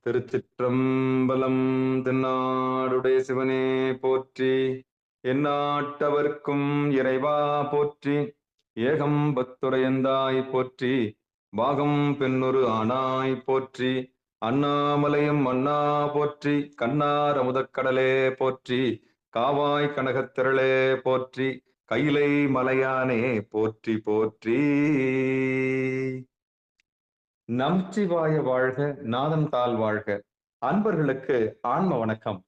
திருச்சிற்றம்பலம். தென்னாடுடைய சிவனே போற்றி. எந்நாட்டவர்க்கும் இறைவா போற்றி. ஏகம்பத்துரையந்தாய் போற்றி. பாகம் பெண்ணொரு ஆனாய் போற்றி. அண்ணாமலையும் அண்ணா போற்றி. கண்ணார் அமுதக்கடலே போற்றி. காவாய் கனகத்திரளே போற்றி. கைலை மலையானே போற்றி போற்றி. நமச்சிவாய வாழ்க, நாதன் தாள் வாழ்க. அன்பர்களுக்கு ஆன்ம வணக்கம்.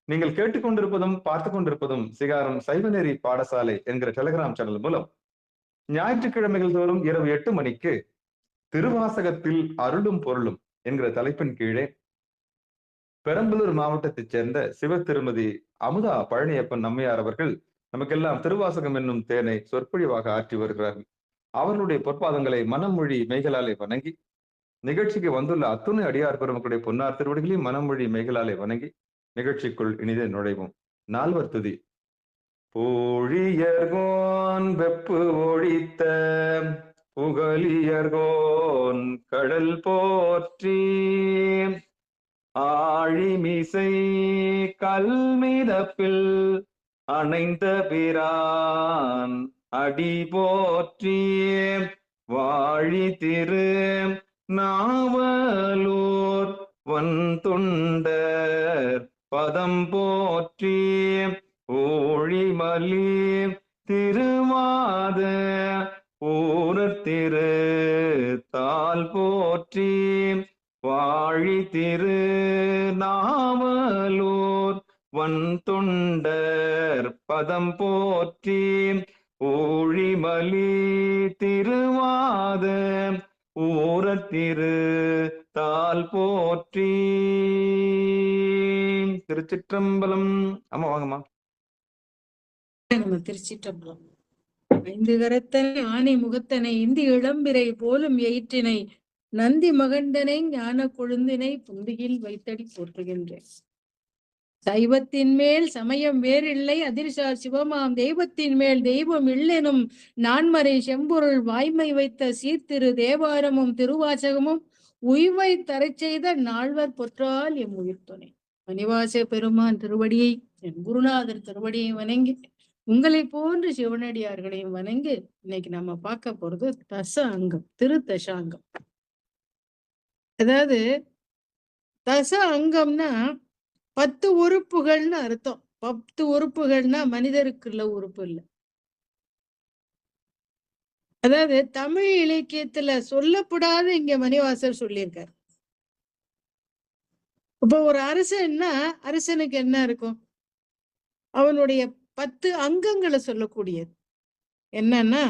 நீங்கள் கேட்டுக்கொண்டிருப்பதும் பார்த்து கொண்டிருப்பதும் சிகாரம் சைவநெறி பாடசாலை என்கிற டெலிகிராம் சேனல் மூலம் ஞாயிற்றுக்கிழமைகள் தோறும் இரவு 8 மணிக்கு திருவாசகத்தில் அருளும் பொருளும் என்கிற தலைப்பின் கீழே பெரம்பலூர் மாவட்டத்தைச் சேர்ந்த சிவ திருமதி அமுதா பழனியப்பன் நம்மையார் அவர்கள் நமக்கெல்லாம் திருவாசகம் என்னும் தேனை சொற்பொழிவாக ஆற்றி வருகிறார்கள். அவர்களுடைய பொற்பாதங்களை மனமொழி மெய்களாலே வணங்கி, நிகழ்ச்சிக்கு வந்துள்ள அத்துணை அடியார் பெருமக்களுடைய பொன்னார் திருவடிகளையும் மனமொழி மெய்களாலே வணங்கி நிகழ்ச்சிக்குள் இனிதே நுழைவோம். 4வது துதி. பூழியர்கோன் வெப்பு ஒழித்த புகழியர்கோன் கடல் போற்றி. ஆழிமிசை கல்மிதப்பில் அணைந்த பிரான் அடி போற்றி. வாழி திரு நாவலூர் வன்தொண்டர் பதம் போற்றி. ஊழிமலி திருவாத ஊரர் திரு தாள் போற்றி. வாழி திரு நாவலூர் வன்தொண்டர் பதம் போற்றி. ஊழிமலி திருவாத ஊரத்திரு தாள் போற்றி. திருச்சிற்றம்பலம். ஆமா, வாங்கம்மா. நம்ம திருச்சிற்றம்பலம். 5 கரத்தனை ஆனை முகத்தனை இந்தி இளம்பிரை போலும் எயிற்றினை நந்தி மகண்டனை ஞான கொழுந்தினை புந்தியில் வைத்தடி போற்றுகின்றேன். சைவத்தின் மேல் சமயம் வேறில்லை அதிர்சார் சிவமாம் தெய்வத்தின் மேல் தெய்வம் இல்லெனும் நான்மறை செம்பொருள் வாய்மை வைத்த சீர்திரு தேவாரமும் திருவாசகமும் உய்வை தரச் செய்த நால்வர் பொற்றால் எம் உயிர் துணை. மணிவாச பெருமான் திருவடியை, என் குருநாதர் திருவடியை வணங்கி, உங்களை போன்று சிவனடியார்களையும் வணங்கி, இன்னைக்கு நம்ம பார்க்க போறது தச அங்கம், திருத்தசாங்கம். அதாவது தச அங்கம்னா 10 உறுப்புகள்னு அர்த்தம். 10 உறுப்புகள்னா மனிதருக்குள்ள உறுப்பு இல்லை. அதாவது தமிழ் இலக்கியத்துல சொல்லப்படாத இங்க மணிவாசர் சொல்லியிருக்காரு. இப்ப ஒரு அரசன்னா அரசனுக்கு என்ன இருக்கும்? அவனுடைய 10 அங்கங்களை சொல்லக்கூடியது. என்னன்னா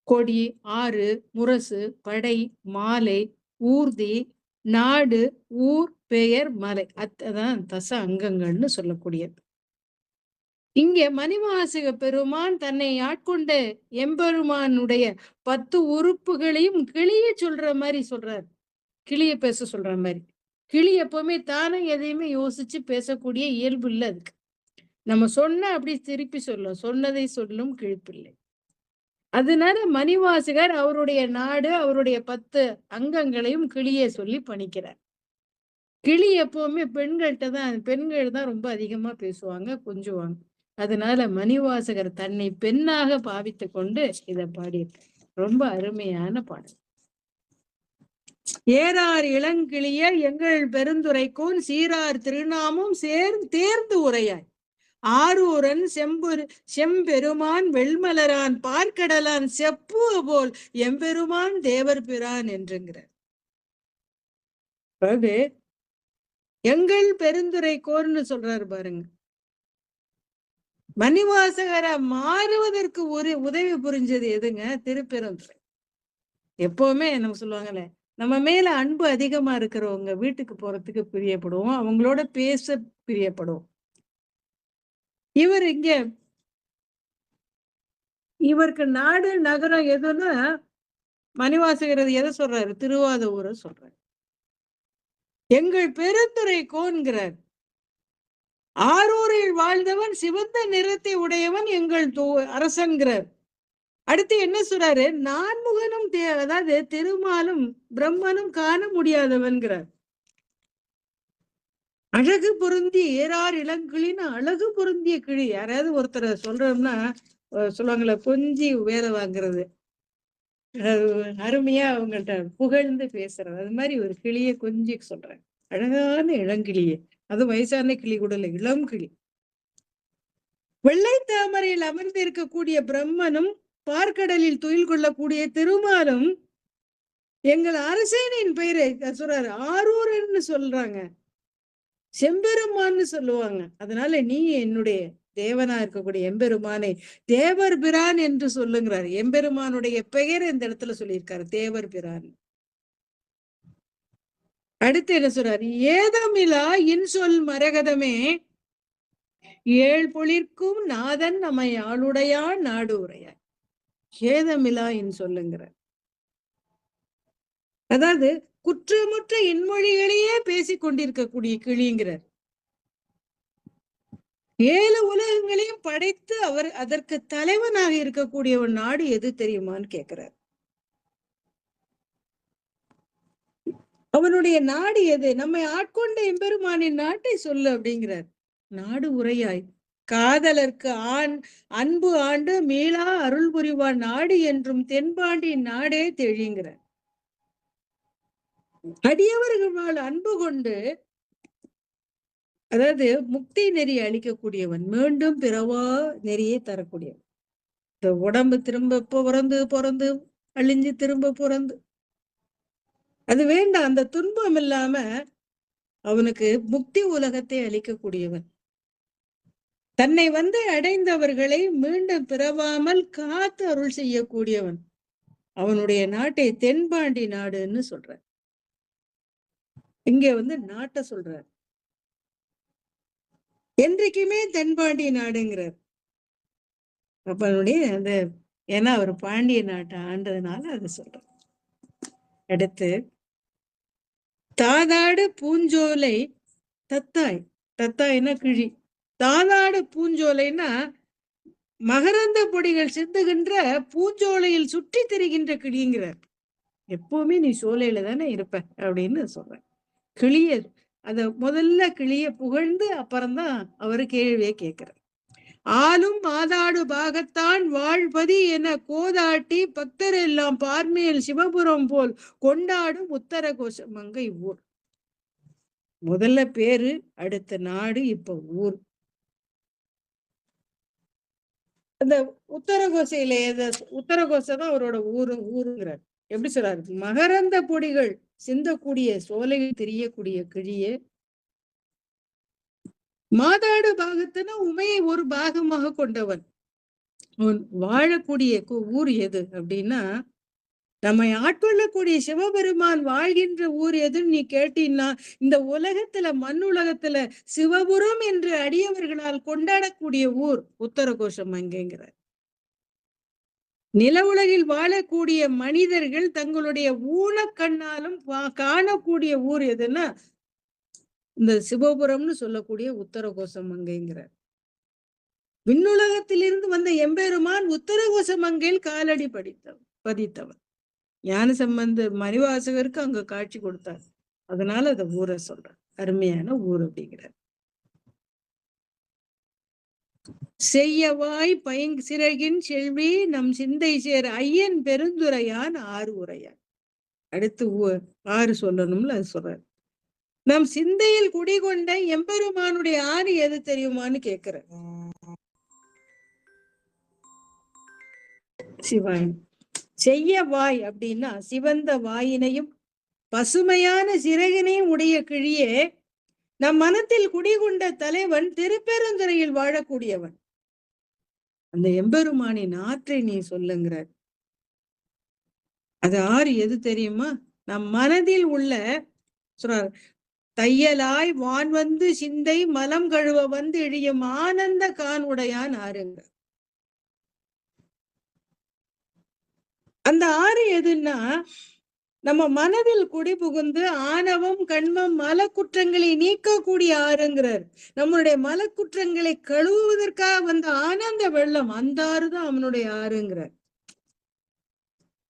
கொடி, ஆறு, முரசு, படை, மாலை, ஊர்தி, நாடு, ஊர், பெயர், மலை. அதான் தச அங்கங்கள்னு சொல்லக்கூடியது. இங்கே மணிவாசக பெருமான் தன்னை ஆட்கொண்ட எம்பெருமானுடைய 10 உறுப்புகளையும் கிளிய சொல்ற மாதிரி சொல்றாரு. கிளிய பேச சொல்ற மாதிரி. கிளி எப்பவுமே தானே எதையுமே யோசிச்சு பேசக்கூடிய இயல்பு இல்லை அதுக்கு. நம்ம சொன்ன அப்படி திருப்பி சொல்லும், சொன்னதை சொல்லும் கிழிப்பில்லை. அதனால மணிவாசகர் அவருடைய நாடு, அவருடைய 10 அங்கங்களையும் கிளிய சொல்லி பணிக்கிறார். கிளி எப்பவுமே பெண்கள் தான் ரொம்ப அதிகமா பேசுவாங்க, கொஞ்சுவாங்க. அதனால மணிவாசகர் தன்னை பெண்ணாக பாவித்து கொண்டு இதை பாடியிருக்கார். ரொம்ப அருமையான பாடல். ஏறார் இளங்கிளிய எங்கள் பெருந்துரைக்கோன் சீரார் திருநாமும் தேர்ந்து உரையாய். ஆரூரன் செம்பெருமான் வெள்மலரான் பார்க்கடலான் செப்பு போல் எம்பெருமான் தேவர் பிரான் என்றுங்கிறார். எங்கள் பெருந்துரை கோர்னு சொல்றாரு பாருங்க. மணிவாசகரை மாறுவதற்கு உதவி புரிஞ்சது எதுங்க? திருப்பெருந்துறை. எப்பவுமே நம்ம சொல்லுவாங்கல்ல, நம்ம மேல அன்பு அதிகமா இருக்கிறவங்க வீட்டுக்கு போறதுக்கு பிரியப்படுவோம், அவங்களோட பேச பிரியப்படுவோம். இவருக்கு நாடு நகரம் எதுன்னா மணிவாசகர் எதை சொல்றாரு? திருவாதூரை சொல்றாரு. எங்கள் பெருந்துரை கோன்கிறார். ஆரூரில் வாழ்ந்தவன் சிவந்த நிறத்தை உடையவன் எங்கள் அரசன்கிறார். அடுத்து என்ன சொல்றாரு? நான்முகனும் அதாவது திருமாலும் பிரம்மனும் காண முடியாதவன்கிறார். அழகு பொருந்திய ஏறார் இளங்கிளின்னு அழகு பொருந்திய கிளி. யாராவது ஒருத்தரை சொல்றோம்னா சொல்லுவாங்களே கொஞ்சி வேலை வாங்குறது, அருமையா அவங்கள்ட்ட புகழ்ந்து பேசுறது. அது மாதிரி ஒரு கிளியை கொஞ்சி சொல்றேன், அழகான இளங்கிளியே. அது வயசான கிளி கூட இல்லை, இளம் கிளி. வெள்ளை தாமரையில் அமர்ந்து இருக்கக்கூடிய பிரம்மனும் பார்க்கடலில் துயில் கொள்ளக்கூடிய திருமாலும் எங்கள் அரசனின் பெயரை சொல்றாரு, ஆரூரன்னு சொல்றாங்க, செம்பெருமான்னு சொல்லுவாங்க. அதனால நீ என்னுடைய தேவனா இருக்கக்கூடிய எம்பெருமானை தேவர் பிரான் என்று சொல்லுங்கிறார். எம்பெருமானுடைய பெயர் இந்த இடத்துல சொல்லியிருக்காரு, தேவர் பிரான். அடுத்து என்ன சொல்றாரு, ஏதமிலா இன்சொல் மரகதமே ஏழ் பொழிற்கும் நாதன் நம்மை ஆளுடையான் நாடு உரையார். ஏதமிலா இன் சொல்லுங்கிறார். அதாவது குற்றமுற்ற இன்மொழிகளையே பேசிக் கொண்டிருக்கக்கூடிய கிளிங்கிறார். 7 உலகங்களையும் படைத்து அவர் அதற்கு தலைவனாக இருக்கக்கூடிய ஒரு நாடு எது தெரியுமான்னு கேட்கிறார். அவனுடைய நாடு எது? நம்மை ஆட்கொண்ட எம்பெருமானின் நாட்டை சொல்லு அப்படிங்கிறார். நாடு உரையாய் காதலர்க்கு அன்பு ஆண்டு மீளா அருள் புரிவான் நாடு என்றும் தென்பாண்டியின் நாடே தெளிங்கிறார். அடியவர்கள் அன்பு கொண்டு, அதாவது முக்தி நெறி அளிக்கக்கூடியவன், மீண்டும் பிறவா நெறியை தரக்கூடியவன். இந்த உடம்பு திரும்ப பிறந்து அழிஞ்சு திரும்ப பிறந்து அது வேண்டாம். அந்த துன்பம் இல்லாம அவனுக்கு முக்தி உலகத்தை அளிக்கக்கூடியவன், தன்னை அடைந்தவர்களை மீண்டும் பிறவாமல் காத்து அருள் செய்யக்கூடியவன். அவனுடைய நாட்டை தென்பாண்டி நாடுன்னு சொல்ற. இங்க நாட்டை சொல்றார், என்றைக்குமே தென்பாண்டி நாடுங்கிறார். அப்பனுடைய அந்த ஏன்னா அவர் பாண்டிய நாட்டை ஆண்டதுனால அதை சொல்ற. அடுத்து தாதாடு பூஞ்சோலை தத்தாய், தத்தாய்னா கிழி, தாதாடு பூஞ்சோலைன்னா மகரந்த பொடிகள் சிந்துகின்ற பூஞ்சோலையில் சுற்றி திரிகின்ற கிளிங்கிறார். எப்பவுமே நீ சோலையில தானே இருப்ப அப்படின்னு சொல்றேன். கிளிய அத முதல்ல கிளிய புகழ்ந்து அப்புறம்தான் அவரு கேள்வியை கேட்கிறார். ஆளும் மாதாடு பாகத்தான் வாழ்பதி என கோதாட்டி பக்தர் எல்லாம் பார்மேல் சிவபுரம் போல் கொண்டாடும் உத்தர கோஷமங்கை ஊர். முதல்ல பேரு, அடுத்த நாடு, இப்ப ஊர். அந்த உத்தரகோசையில உத்தரகோசை தான் அவரோட ஊருங்கிறார். எப்படி சொல்றாரு, மகரந்த பொடிகள் சிந்தக்கூடிய சோலையில் தெரியக்கூடிய கிழியே, மாதாடு பாகத்துனா உமையை ஒரு பாகமாக கொண்டவன். வாழக்கூடிய ஊர் எது அப்படின்னா, நம்மை ஆட்கொள்ளக்கூடிய சிவபெருமான் வாழ்கின்ற ஊர் எதுன்னு நீ கேட்டீன்னா, இந்த உலகத்துல மண்ணுலகத்துல சிவபுரம் என்று அடியவர்களால் கொண்டாடக்கூடிய ஊர் உத்தரகோஷம் அங்கேங்கிறார். நில உலகில் வாழக்கூடிய மனிதர்கள் தங்களுடைய ஊனக்கண்ணாலும் காணக்கூடிய ஊர் எதுன்னா இந்த சிவபுரம்னு சொல்லக்கூடிய உத்தரகோஷம் மங்கைங்கிறார். விண்ணுலகத்திலிருந்து வந்த எம்பெருமான் உத்தரகோஷ மங்கையில் காலடி பதித்தவன். ஞானசம்பந்த மணிவாசகருக்கு அங்க காட்சி கொடுத்தார். அதனால அந்த ஊரை சொல்றார், அருமையான ஊர் அப்படிங்கிறார். செய்யவாய் சிறகின் செல்வி நம் சிந்தை சேர் ஐயன் பெருந்துரையான் ஆறு உரையான். அடுத்து ஆறு சொல்லணும்ல, அது சொல்றாரு. நம் சிந்தையில் குடிகொண்ட எம்பெருமானுடைய ஆறு எது தெரியுமான்னு கேட்கிற. சிவாய் செய்ய வாய் அப்படின்னா சிவந்த வாயினையும் பசுமையான சிறகினையும் உடைய கிழியே, நம் மனத்தில் குடிகொண்ட தலைவன் திருப்பெருந்துறையில் வாழக்கூடியவன். அந்த எம்பெருமானின் ஆற்றை நீ சொல்லுங்கிறார். அது ஆறு எது தெரியுமா? நம் மனதில் உள்ள சொல்றார், தையலாய் வான் சிந்தை மலம் கழுவ எழியும் ஆனந்த கான் உடையான் ஆறுங்க. அந்த ஆறு எதுன்னா, நம்ம மனதில் குடி புகுந்து ஆணவம் கண்மம் மலக்குற்றங்களை நீக்கக்கூடிய ஆறுங்கிறார். நம்மளுடைய மலக்குற்றங்களை கழுவுவதற்காக வந்த ஆனந்த வெள்ளம், அந்த ஆறுதான் அவனுடைய ஆறுங்கிறார்.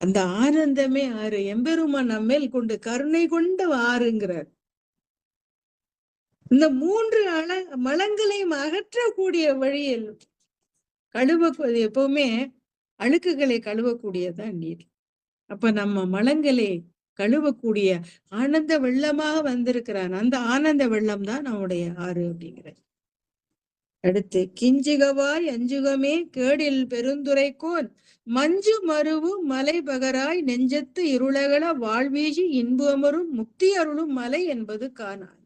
அந்த ஆனந்தமே ஆறு, எம்பெருமான் நம்மேல் கொண்டு கருணை கொண்ட ஆறுங்கிறார். இந்த 3 மலங்களையும் அகற்றக்கூடிய வழியில் எப்பவுமே அழுக்குகளை கழுவக்கூடியதான் நீர். அப்ப நம்ம மலங்களை கழுவக்கூடிய ஆனந்த வெள்ளமாக வந்திருக்கிறான். அந்த ஆனந்த வெள்ளம் தான் நம்முடைய ஆறு அப்படிங்கிறது. அடுத்து கிஞ்சிகவாய் அஞ்சுகமே கேடில் பெருந்துரைக்கோன் மஞ்சு மருவு மலை பகராய் நெஞ்சத்து இருளகல வாழ்வீசி இன்புஅமரும் முக்தி அருளும் மலை என்பது காணாய்.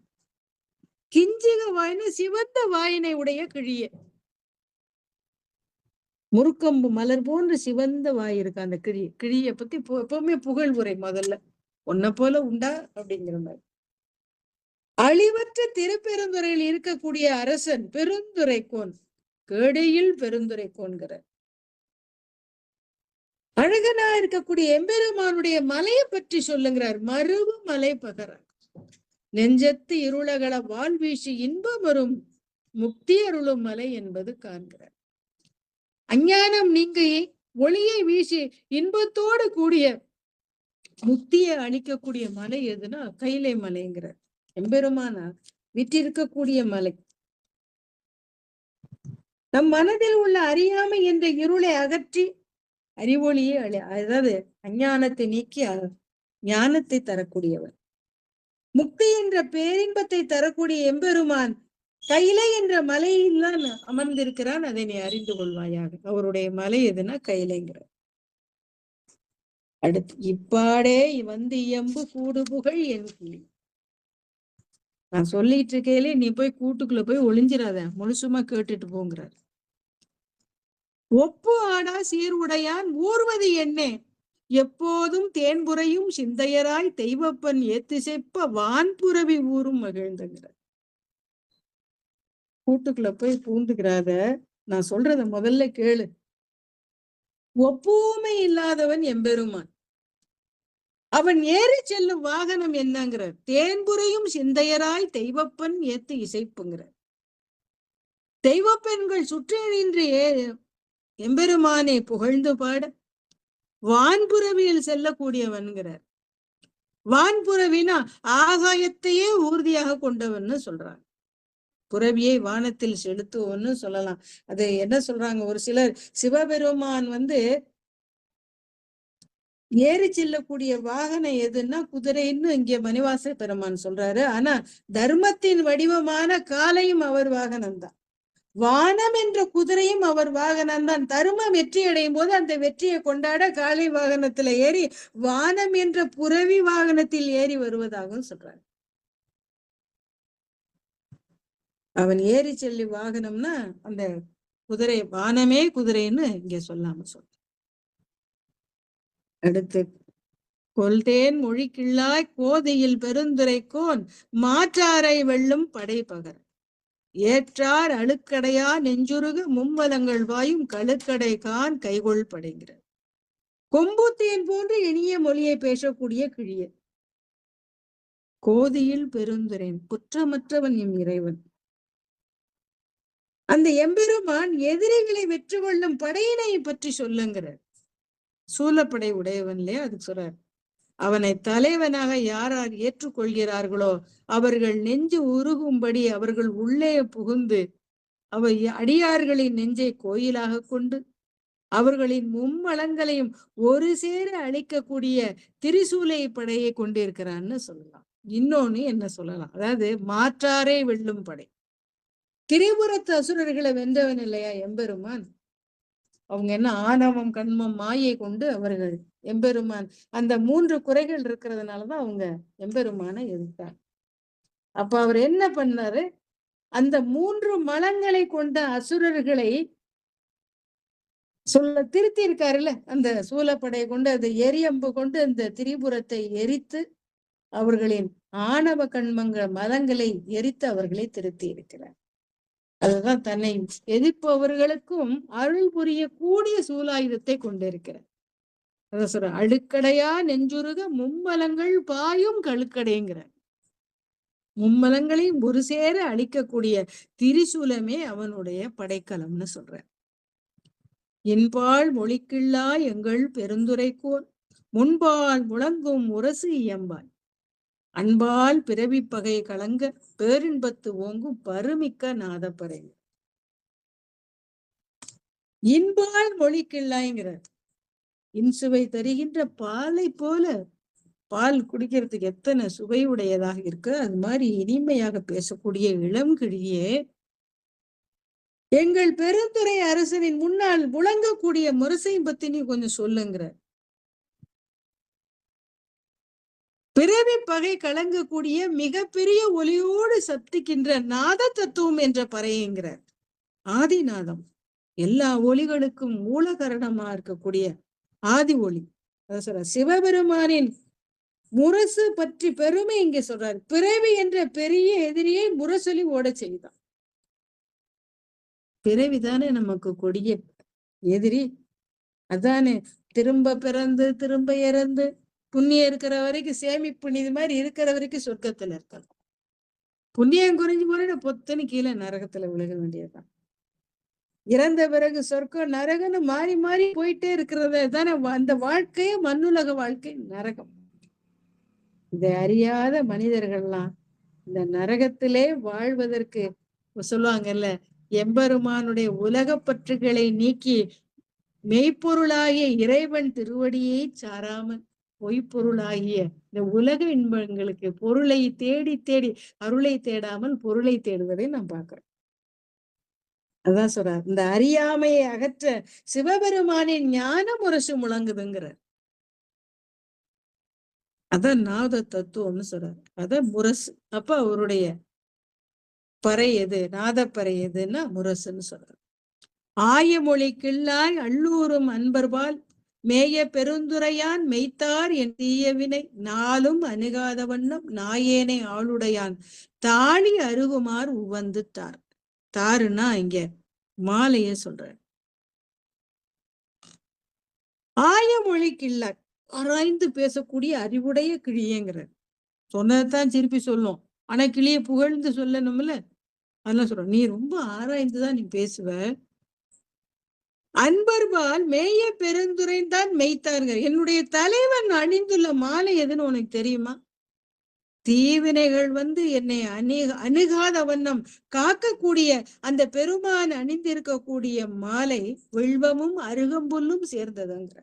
கிஞ்சிக வாயின சிவந்த வாயினை உடைய கிழிய, முருக்கம்பு மலர் போன்று சிவந்த வாய் இருக்கு அந்த கிழிய பத்தி எப்பவுமே புகழ் உரை. முதல்ல உன்னை போல உண்டா அப்படிங்கிற மாதிரி. அழிவற்ற திருப்பெருந்துறையில் இருக்கக்கூடிய அரசன் பெருந்துரைக்கோன், கேடையில் பெருந்துரைக்கோன்கிற அழகனா இருக்கக்கூடிய எம்பெருமானுடைய மலையை பற்றி சொல்லுங்கிறார். மருவு மலை பகர நெஞ்சத்து இருளகள வாழ்வீசி இன்பம் வரும் முக்தி அருளும் மலை என்பது காண்கிறார். அஞ்ஞானம் நீங்கி ஒளியை வீசி இன்பத்தோடு கூடிய முக்தியை அளிக்கக்கூடிய மலை எதுனா கைலை மலைங்கிறார். எம்பெருமானா விற்றிருக்கக்கூடிய மலை. நம் மனதில் உள்ள அறியாமை என்ற இருளை அகற்றி அறிவொளியை அதாவது அஞ்ஞானத்தை நீக்கி ஞானத்தை தரக்கூடியவர். முக்தி என்ற பேரின்பத்தை தரக்கூடிய எம்பெருமான் கைலை என்ற மலையில் தான் அமர்ந்திருக்கிறான். அதை நீ அறிந்து கொள்வாயாக. அவருடைய மலை எதுனா கைலைங்கிறார். அடுத்து இப்பாடே வந்து இயம்பு கூடு புகழ் என் கிளி. நான் சொல்லிட்டு இருக்கையிலே நீ போய் கூட்டுக்குள்ள போய் ஒளிஞ்சிடாத, முழுசுமா கேட்டுட்டு போங்கிறார். ஒப்பு ஆடா சீர்வுடையான் ஊர்வது என்னே எப்போதும் தேன்புறையும் சிந்தையராய் தெய்வப்பன் ஏத்து செப்ப வான்புறவி ஊரும் மகிழ்ந்துங்கிறார். கூட்டுக்குள்ள போய் பூந்துக்கிறாத, நான் சொல்றத முதல்ல கேளு. ஒப்புமை இல்லாதவன் எம்பெருமான். அவன் ஏறி செல்லும் வாகனம் என்னங்கிறார். தேன்புறையும் சிந்தையராய் தெய்வப்பன் ஏத்து இசைப்புங்கிறார். தெய்வப்பெண்கள் சுற்றி நின்று எம்பெருமானை புகழ்ந்து பாட வான்புறவியில் செல்லக்கூடியவன்கிறார். வான்புறவினா ஆகாயத்தையே ஊர்தியாக கொண்டவன்னு சொல்றாங்க. புறவியை வானத்தில் செலுத்துவோன்னு சொல்லலாம். அது என்ன சொல்றாங்க ஒரு சிலர், சிவபெருமான் ஏறி செல்லக்கூடிய வாகனம் எதுன்னா குதிரைன்னு இங்க மணிவாச பெருமான் சொல்றாரு. ஆனா தர்மத்தின் வடிவமான காலையும் அவர் வாகனம்தான். வானம் என்ற குதிரையும் அவர் வாகனம்தான். தர்மம் வெற்றி அடையும் போது அந்த வெற்றியை கொண்டாட காலை வாகனத்துல ஏறி வானம் என்ற புறவி வாகனத்தில் ஏறி வருவதாகவும் சொல்றாரு. அவன் ஏறி செல்லி வாகனம்னா அந்த குதிரை, வானமே குதிரைன்னு இங்க சொல்லாம சொல்ற. அடுத்து கொல்தேன் மொழிக்கிள்ளாய் கோதையில் பெருந்துரைக்கோன் மாற்றாரை வெல்லும் படை பகர் ஏற்றார் அழுக்கடையா நெஞ்சுருக மும்மலங்கள் வாயும் கழுக்கடை கான் கைகொள் படைகிறார். கொம்புத்தேன் போன்று இனிய மொழியை பேசக்கூடிய கிழிய, கோதியில் பெருந்துரைன் குற்றமற்றவன் எம் இறைவன். அந்த எம்பெருமான் எதிரிகளை வெற்றி கொள்ளும் படையினை பற்றி சொல்லுங்கிறார். சூலப்படை உடையவன் இல்லையா, அதுக்கு சொல்றார். அவனை தலைவனாக யார் யார் ஏற்றுக்கொள்கிறார்களோ அவர்கள் நெஞ்சு உருகும்படி அவர்கள் உள்ளே புகுந்து அவை அடியார்களின் நெஞ்சை கோயிலாக கொண்டு அவர்களின் மும்மலங்களையும் ஒரு சேர அழிக்கக்கூடிய திரிசூலை படையை கொண்டிருக்கிறான்னு சொல்லலாம். இன்னொன்னு என்ன சொல்லலாம், அதாவது மாற்றாரே வெல்லும் படை. திரிபுரத்து அசுரர்களை வென்றவன் இல்லையா எம்பெருமான். அவங்க என்ன ஆணவம் கண்மம் மாயை கொண்டு அவர்கள் எம்பெருமான் அந்த 3 குறைகள் இருக்கிறதுனாலதான் அவங்க எம்பெருமானை எதிர்த்தாங்க. அப்ப அவர் என்ன பண்ணாரு, அந்த 3 மலங்களை கொண்ட அசுரர்களை திருத்தி இருக்காருல்ல. அந்த சூலப்படையை கொண்டு அந்த எரியம்பு கொண்டு அந்த திரிபுரத்தை எரித்து அவர்களின் ஆணவ கண்மங்கள் மதங்களை எரித்து அவர்களை திருத்தி இருக்கிறார். அதுதான் தன்னை எதிர்ப்பவர்களுக்கும் அருள் புரிய கூடிய சூலாயுதத்தை கொண்டிருக்கிறார். அதான் சொல்ற, அழுக்கடையா நெஞ்சுருக மும்மலங்கள் பாயும் கழுக்கடைங்கிறார். மும்மலங்களையும் ஒரு சேர அழிக்கக்கூடிய திரிசூலமே அவனுடைய படைக்கலம்னு சொல்றார். என்பால் மொழிக்கிள்ளா எங்கள் பெருந்துரைக்கோன் முன்பால் முழங்கும் முரசு இயம்பாய். அன்பால் பிறவி பகை கலங்க பேரின்பத்து ஓங்கும் பருமிக்க நாதப்பறை. இன்பால் மொழிக்கிள்ளாய்ங்கிறார். இன்சுவை தருகின்ற பாலை போல, பால் குடிக்கிறதுக்கு எத்தனை சுவையுடையதாக இருக்கு, அது மாதிரி இனிமையாக பேசக்கூடிய இளங்கிழியே, எங்கள் பெருந்துறை அரசனின் முன்னால் முழங்கக்கூடிய முரசையும் பத்தி நீ கொஞ்சம் சொல்லுங்கிற. பிறவி பகை கலங்கக்கூடிய மிகப்பெரிய ஒலியோடு சப்திக்கின்ற நாத தத்துவம் என்ற பறையுங்கிறார். ஆதிநாதம் எல்லா ஒலிகளுக்கும் மூலகரணமா இருக்கக்கூடிய ஆதி ஒளி. அத சொல்ற சிவபெருமானின் முரசு பற்றி பெருமை இங்க சொல்றாரு. பிறவி என்ற பெரிய எதிரியை முரசொலி ஓட செய்தான். பிறவிதானே நமக்கு கொடிய எதிரி. அதானே திரும்ப பிறந்து திரும்ப இறந்து புண்ணியம் இருக்கிற வரைக்கும் சேமிப்பு நிதி மாதிரி இருக்கிற வரைக்கும் சொர்க்கத்துல இருக்கலாம். புண்ணியம் குறைஞ்சு போன பொத்தனு கீழே நரகத்துல விழுக வேண்டியதுதான். இறந்த பிறகு சொர்க்கம் நரகன்னு மாறி மாறி போயிட்டே இருக்கிறது தானே அந்த வாழ்க்கைய மண்ணுலக வாழ்க்கை நரகம். இதை அறியாத மனிதர்கள்லாம் இந்த நரகத்திலே வாழ்வதற்கு சொல்லுவாங்கல்ல, எம்பெருமானுடைய உலக பற்றுகளை நீக்கி மெய்ப்பொருளாகிய இறைவன் திருவடியை சாராமல் பொய்ப்பொருளாகிய இந்த உலக இன்பங்களுக்கு பொருளை தேடி தேடி அருளை தேடாமல் பொருளை தேடுவதை நாம் பார்க்கிறோம். அதான் சொல்றார், இந்த அறியாமையை அகற்ற சிவபெருமானின் ஞான முரசு முழங்குதுங்கிறார். அதான் நாத தத்துவம்னு சொல்றாரு. அதான் முரசு. அப்ப அவருடைய பறை எது, நாதப்பறை எதுன்னா முரசுன்னு சொல்றாரு. ஆயமொழி கிள்ளாய் அள்ளூரும் அன்பர்பால் மேய பெருந்துரையான் மெய்த்தார் என் தீயவினை நாளும் அணுகாத வண்ணம் நாயேனை ஆளுடையான் தாழி அருகுமார் உவந்து தார். தாருன்னா இங்க மாலைய சொல்ற. ஆயமொழி கிள்ளாய் ஆராய்ந்து பேசக்கூடிய அறிவுடைய கிளியேங்கிற. சொன்னதான் திருப்பி சொல்லும், ஆனா கிளிய புகழ்ந்து சொல்லணும்ல. அதெல்லாம் சொல்ற, நீ ரொம்ப ஆராய்ந்துதான் நீ பேசுவ. அன்பர்பால் மேய பெருந்துரைந்தான் மெய்த்தாருங்க. என்னுடைய தலைவன் அணிந்துள்ள மாலை எதுன்னு உனக்கு தெரியுமா? தீவினைகள் என்னை அணுகாத வண்ணம் காக்கக்கூடிய அந்த பெருமான் அணிந்திருக்கக்கூடிய மாலை வில்வமும் அருகம்புல்லும் சேர்ந்ததுங்கிற.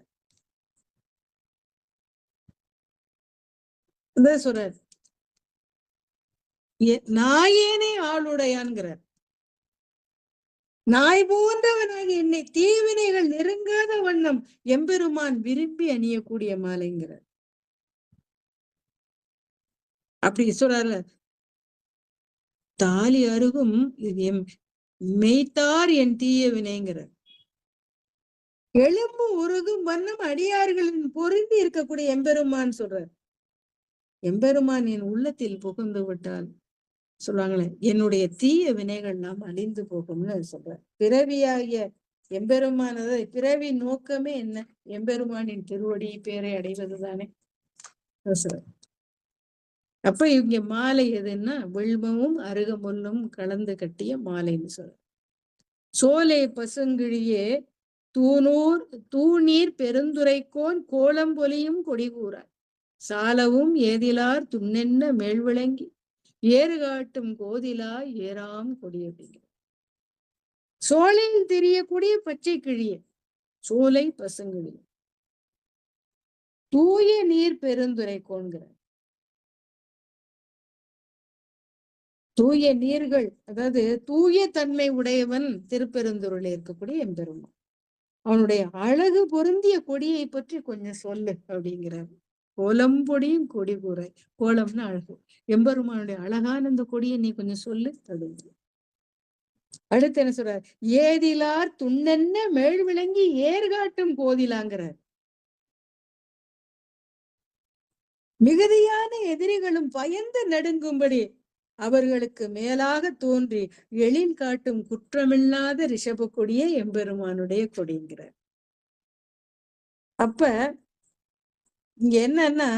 சொல்றார், நாயேனே ஆளுடையான்கிறார். நாய் போன்றவனாக என்னை தீவினைகள் நெருங்காத வண்ணம் எம்பெருமான் விரும்பி அணியக்கூடிய மாலைங்கிறார். அப்படி சொல்றாருல, தாலி அருகும் மெய்த்தார் என் தீய வினைங்கிறார். எலும்பு உருகும் வண்ணம் அடியார்களின் பொருந்தி இருக்கக்கூடிய எம்பெருமான் சொல்றார். எம்பெருமான் என் உள்ளத்தில் புகுந்து விட்டால் சொல்லுவாங்களே, என்னுடைய தீய வினைகள் நாம் அழிந்து போகும்னு சொல்ற. பிறவியாகிய எம்பெருமான பிறவி நோக்கமே என்ன? எம்பெருமானின் திருவடி பேரை அடைவதுதானே. அப்ப இங்க மாலை எதுன்னா வில்வமும் அருகமுல்லும் கலந்து கட்டிய மாலைன்னு சொல்ற. சோலை பசுங்கிழியே தூநீர் பெருந்துரைக்கோன் கோலம் பொலியும் கொடிகூறார் சாலவும் ஏதிலார் துண்ணென்ன மேல்விளங்கி ஏறு காட்டும் கோதிலா ஏறாம் கொடி. அப்படிங்கிற சோலையில் தெரியக்கூடிய பச்சை கிழிய சோலை பசுங்கிழிய தூய நீர் பெருந்துரைக்கோன்கிற. தூய நீர்கள், அதாவது தூய தன்மை உடையவன் திருப்பெருந்துருள இருக்கக்கூடிய எம்பெருமான். அவனுடைய அழகு பொருந்திய கொடியை பற்றி கொஞ்சம் சொல்லு அப்படிங்கிறார். கோலம் பொடியும் கொடி கூரை. கோலம்னு அழகு. எம்பெருமானுடைய அழகான இந்த கொடியை நீ கொஞ்சம் சொல்லு அப்படிங்கிற. அடுத்து என்ன சொல்றார்? ஏதிலார் துண்ணென்ன மேல் விளங்கி ஏர்காட்டும் கோதிலாங்கிறார். மிகுதியான எதிரிகளும் பயந்து நடுங்கும்படி அவர்களுக்கு மேலாக தோன்றி எழில் காட்டும் குற்றமில்லாத ரிஷப கொடியே எம்பெருமானுடைய கொடிங்கிறார். அப்ப இங்க என்னன்னா,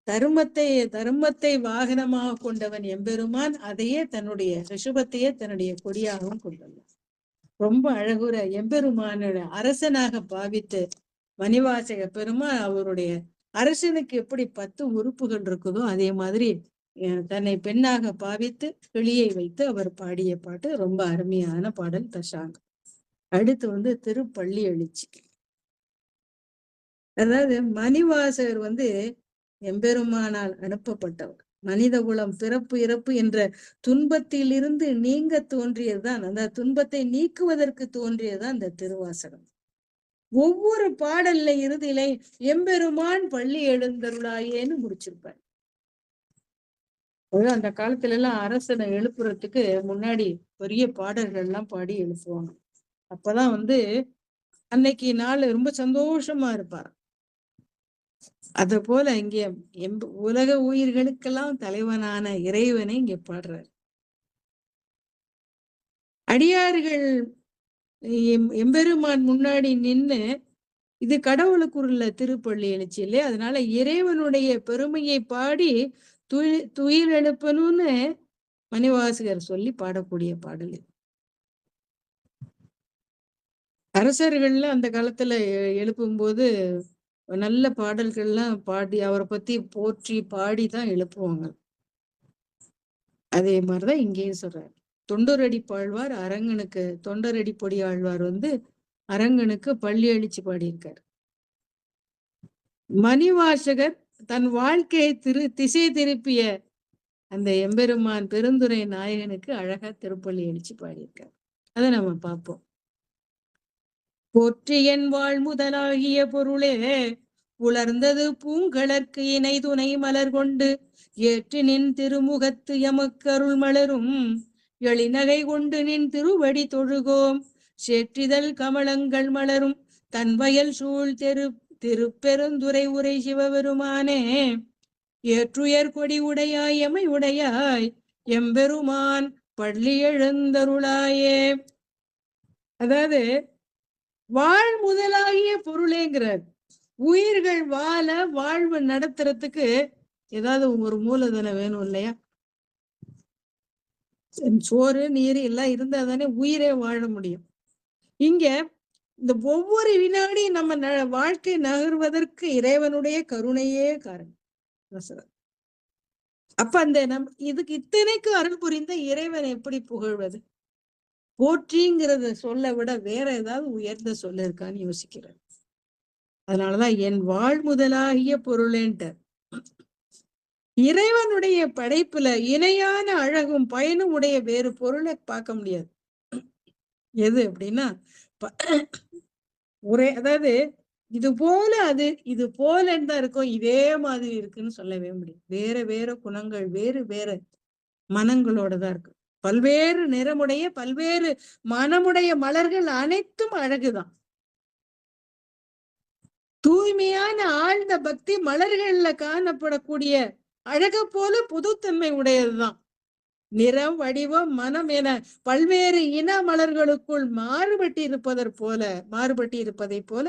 தர்மத்தை வாகனமாக கொண்டவன் எம்பெருமான், அதையே தன்னுடைய ரிஷபத்தையே தன்னுடைய கொடியாகவும் கொண்டுள்ளார். ரொம்ப அழகுற எம்பெருமானோட அரசனாக பாவித்து மணிவாசக பெருமான் அவருடைய அரசனுக்கு எப்படி 10 உறுப்புகள் இருக்குதோ அதே மாதிரி தன்னை பெண்ணாக பாவித்து கிளியை வைத்து அவர் பாடிய பாட்டு ரொம்ப அருமையான பாடல் தசாங்கம். அடுத்து திருப்பள்ளி எழுச்சி. அதாவது மணிவாசகர் எம்பெருமானால் அனுப்பப்பட்டவர். மனித குலம் பிறப்பு இறப்பு என்ற துன்பத்திலிருந்து நீங்க தோன்றியதுதான், அந்த துன்பத்தை நீக்குவதற்கு தோன்றியதுதான் இந்த திருவாசகம். ஒவ்வொரு பாடல்ல இறுதியில எம்பெருமான் பள்ளி எழுந்தருளாயேன்னு முடிச்சிருப்பார். அந்த காலத்துல எல்லாம் அரசனை எழுப்புறதுக்கு முன்னாடி பெரிய பாடல்கள் எல்லாம் பாடி எழுப்புவாங்க. அப்பதான் அன்னைக்கு நாள் ரொம்ப சந்தோஷமா இருப்பார். அத போல இங்கே உலக உயிர்களுக்கெல்லாம் தலைவனான இறைவனை இங்க பாடுறார். அடியார்கள் எம்பெருமான் முன்னாடி நின்னு, இது கடவுளுக்குள்ள திருப்பள்ளி எழுச்சி இல்லையா, அதனால இறைவனுடைய பெருமையை பாடி துயில் எழுப்பணும்னு மணிவாசகர் சொல்லி பாடக்கூடிய பாடல். அரசர்கள்ல அந்த காலத்துல எழுப்பும்போது நல்ல பாடல்கள்லாம் பாடி அவரை பத்தி போற்றி பாடிதான் எழுப்புவாங்க. அதே மாதிரிதான் இங்கேயும் சொல்றாரு. தொண்டரடி பாழ்வார் அரங்கனுக்கு, தொண்டரடி பொடி ஆழ்வார் அரங்கனுக்கு பள்ளி அழிச்சு பாடியிருக்கார். மணிவாசகர் தன் வாழ்க்கையை திசை திருப்பிய அந்த எம்பெருமான் பெருந்துரை நாயகனுக்கு அழகா திருப்பள்ளி அழிச்சு பாடியிருக்கார். அதை நம்ம பார்ப்போம். போற்றியன் வாழ் முதலாகிய பொருளே உலர்ந்தது பூங்கலர்க்கு இணை துணை மலர் கொண்டு ஏற்று நின் திருமுகத்து எமக்கருள் மலரும் எளிநகை கொண்டு நின் திருவடி தொழுகோம் சேற்றிதழ் கமலங்கள் மலரும் தன் வயல் சூழ் திருப்பெருந்துரை உரை சிவபெருமானே ஏற்றுயர் கொடி உடையாய் எமை உடையாய் எம்பெருமான் பள்ளி எழுந்தருளாயே. அதாவது வாழ் முதலாகிய பொருளேங்கிறார். உயிர்கள் வாழ வாழ்வு நடத்துறதுக்கு ஏதாவது ஒரு மூலதனம் வேணும் இல்லையா? சோறு நீர் எல்லாம் இருந்தா தானே உயிரே வாழ முடியும். இங்க இந்த ஒவ்வொரு வினாடி நம்ம வாழ்க்கை நகர்வதற்கு இறைவனுடைய கருணையே காரணம். அப்ப இதுக்கு இத்தனைக்கு அருள் புரிந்த இறைவனை எப்படி புகழ்வது? போற்றிங்கிறத சொல்ல விட வேற ஏதாவது உயர்ந்த சொல்ல இருக்கான்னு யோசிக்கிறேன். அதனாலதான் என் வாழ் முதலாகிய பொருளேன்ட்ட இறைவனுடைய படைப்புல இணையான அழகும் பயனும் உடைய வேறு பொருளை பார்க்க முடியாது. எது அப்படின்னா அதாவது இது போல இது போலன்னு தான் இருக்கும், இதே மாதிரி இருக்குன்னு சொல்லவே முடியும். வேற வேற குணங்கள் வேறு வேற மனங்களோட தான் இருக்கு. பல்வேறு நிறமுடைய பல்வேறு மனமுடைய மலர்கள் அனைத்தும் அழகுதான். தூய்மையான ஆழ்ந்த பக்தி மலர்கள்ல காணப்படக்கூடிய அழக போல புதுத்தன்மை உடையதுதான். நிறம் வடிவம் மனம் என பல்வேறு இன மலர்களுக்குள் மாறுபட்டு இருப்பதை போல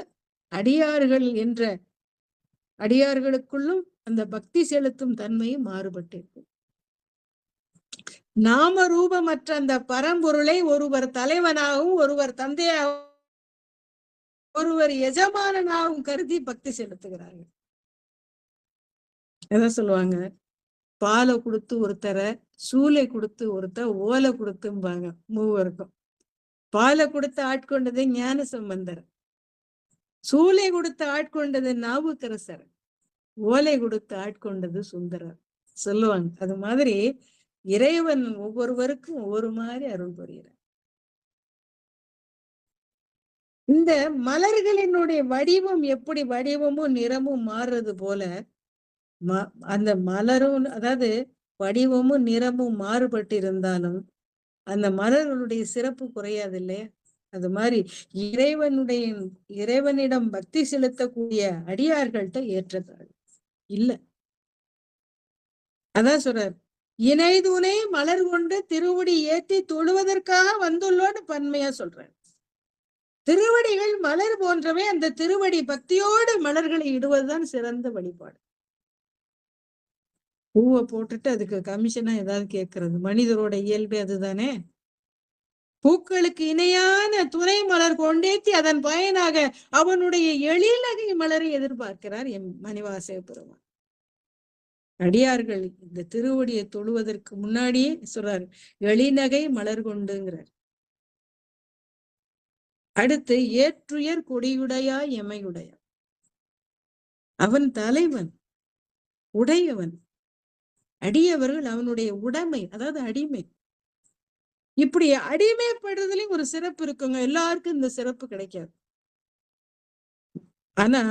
அடியார்களுக்குள்ளும் அந்த பக்தி செலுத்தும் தன்மையும் மாறுபட்டு இருக்கும். நாம ரூபமற்ற அந்த பரம்பொருளை ஒருவர் தலைவனாகவும் ஒருவர் தந்தையாகவும் ஒருவர் எஜமானனாகவும் கருதி பக்தி செலுத்துகிறார்கள். எதை சொல்லுவாங்க? பாலை கொடுத்து ஒருத்தரை, சூளை கொடுத்து ஒருத்தர், ஓலை கொடுத்தும்பாங்க. மூவருக்கும் பாலை கொடுத்து ஆட்கொண்டது ஞான சம்பந்தர், சூளை கொடுத்து ஆட்கொண்டது நாவுக்கரசர், ஓலை கொடுத்து ஆட்கொண்டது சுந்தரர் சொல்லுவாங்க. அது மாதிரி இறைவன் ஒவ்வொருவருக்கும் ஒவ்வொரு மாதிரி அருள் புரிகிறார். இந்த மலர்களினுடைய வடிவம் எப்படி வடிவமும் நிறமும் மாறுறது போல அந்த மலரும், அதாவது வடிவமும் நிறமும் மாறுபட்டு இருந்தாலும் அந்த மலர்களுடைய சிறப்பு குறையாது இல்லையா? அது மாதிரி இறைவனிடம் பக்தி செலுத்தக்கூடிய அடியார்கள்ட்ட ஏற்றத்தாள் இல்ல. அதான் சொல்றார், இணை துணை மலர் கொண்டு திருவடி ஏற்றி தொழுவதற்காக வந்துள்ளோன்னு பன்மையா சொல்றார். திருவடிகள் மலர் போன்றவை. அந்த திருவடி பக்தியோடு மலர்களை இடுவதுதான் சிறந்த வழிபாடு. பூவை போட்டுட்டு அதுக்கு கமிஷனா ஏதாவது கேட்கறது மனிதரோட இயல்பே அதுதானே. பூக்களுக்கு இணையான துணை மலர் கொண்டேத்தி அதன் பயனாக அவனுடைய எழிலகை மலரை எதிர்பார்க்கிறார் எம் மணிவாசக பெருமான். அடியார்கள் இந்த திருவடியை தொழுவதற்கு முன்னாடியே சொல்றாரு, எழிநகை மலர் கொண்டுங்கிறார். அடுத்து ஏற்றுயர் கொடியுடையாய் எமையுடையாய். அவன் தலைவன், உடையவன். அடியவர்கள் அவனுடைய உடைமை, அதாவது அடிமை. இப்படி அடிமைப்படுறதுலயும் ஒரு சிறப்பு இருக்குங்க. எல்லாருக்கும் இந்த சிறப்பு கிடைக்காது. ஆனா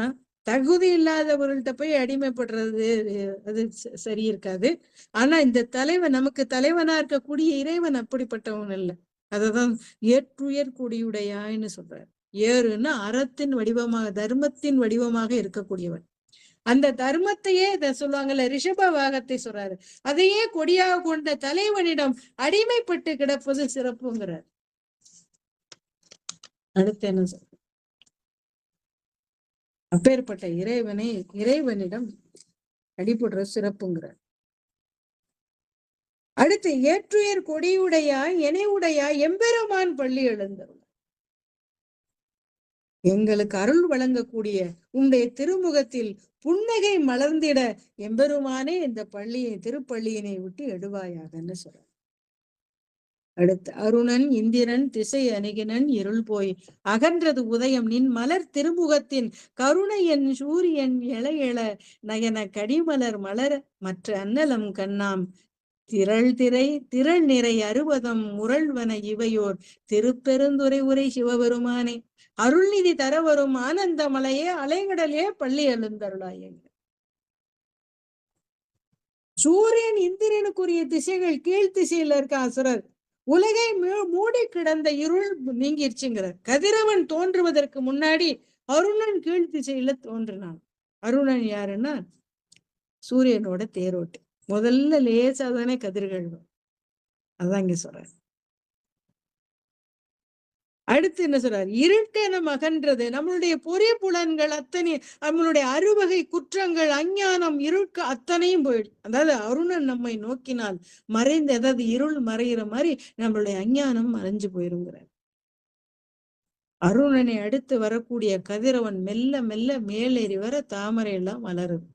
தகுதி இல்லாதவர்கள்ட்ட போய் அடிமைப்படுறது அது சரி இருக்காது. ஆனா இந்த தலைவன், நமக்கு தலைவனா இருக்கக்கூடிய இறைவன் அப்படிப்பட்டவன் இல்லை. அததான் ஏற்றுயர் கொடியுடையான்னு சொல்றாரு. ஏறுன்னா அறத்தின் வடிவமாக, தர்மத்தின் வடிவமாக இருக்கக்கூடியவன். அந்த தர்மத்தையே சொல்லுவாங்கல்ல, ரிஷப வாகத்தை சொல்றாரு. அதையே கொடியாக கொண்ட தலைவனிடம் அடிமைப்பட்டு கிடப்பது சிறப்புங்கிறார். அடுத்து என்ன சொல்ற? அப்பேற்பட்ட இறைவனிடம் அடிபடுற சிறப்புங்கிறார். அடுத்து ஏற்றுயர் கொடியுடையாய் எனையுடையாய் எம்பெருமான் பள்ளி எழுந்தருள். எங்களுக்கு அருள் வழங்கக்கூடிய உன்னுடைய திருமுகத்தில் புன்னகை மலர்ந்திட எம்பெருமானே இந்த திருப்பள்ளியினை விட்டு எடுவாயாகன்னு சொல்ற. அடுத்து அருணன் இந்திரன் திசை அணுகினன் இருள் போய் அகன்றது உதயம் நின் மலர் திருமுகத்தின் கருணையன் சூரியன் எழ நயன கடிமலர் மலர மற்ற அன்னலம் கண்ணாம் திரள் நிறை அறுபதம் முரள்வன இவையோர் திருப்பெருந்துரை உரை சிவபெருமானே அருள்நிதி தர வரும் ஆனந்த மலையே அலைகடலே பள்ளி எழுந்தருளாயங்க. சூரியன் இந்திரனுக்குரிய திசைகள் கீழ் திசையில இருக்க அசுரர். உலகை மூடி கிடந்த இருள் நீங்கிருச்சுங்கிற. கதிரவன் தோன்றுவதற்கு முன்னாடி அருணன் கீழ் திசையில தோன்றினான். அருணன் யாருன்னா சூரியனோட தேரோட்டு. முதல்ல லேசாதானே கதிர்கள். அதான் இங்க சொல்ற. அடுத்து என்ன சொல்றாரு? இருட்டென அகன்றது நம்மளுடைய பொறி புலன்கள் அத்தனை, நம்மளுடைய அறுவகை குற்றங்கள், அஞ்ஞானம், இருட்க அத்தனையும் போயிடும். அதாவது அருணன் நம்மை நோக்கினால் மறைந்து, அதாவது இருள் மறைகிற மாதிரி நம்மளுடைய அஞ்ஞானம் மறைஞ்சு போயிருங்கிறார். அருணனை அடுத்து வரக்கூடிய கதிரவன் மெல்ல மெல்ல மேலேறி வர தாமரை எல்லாம் மலருது.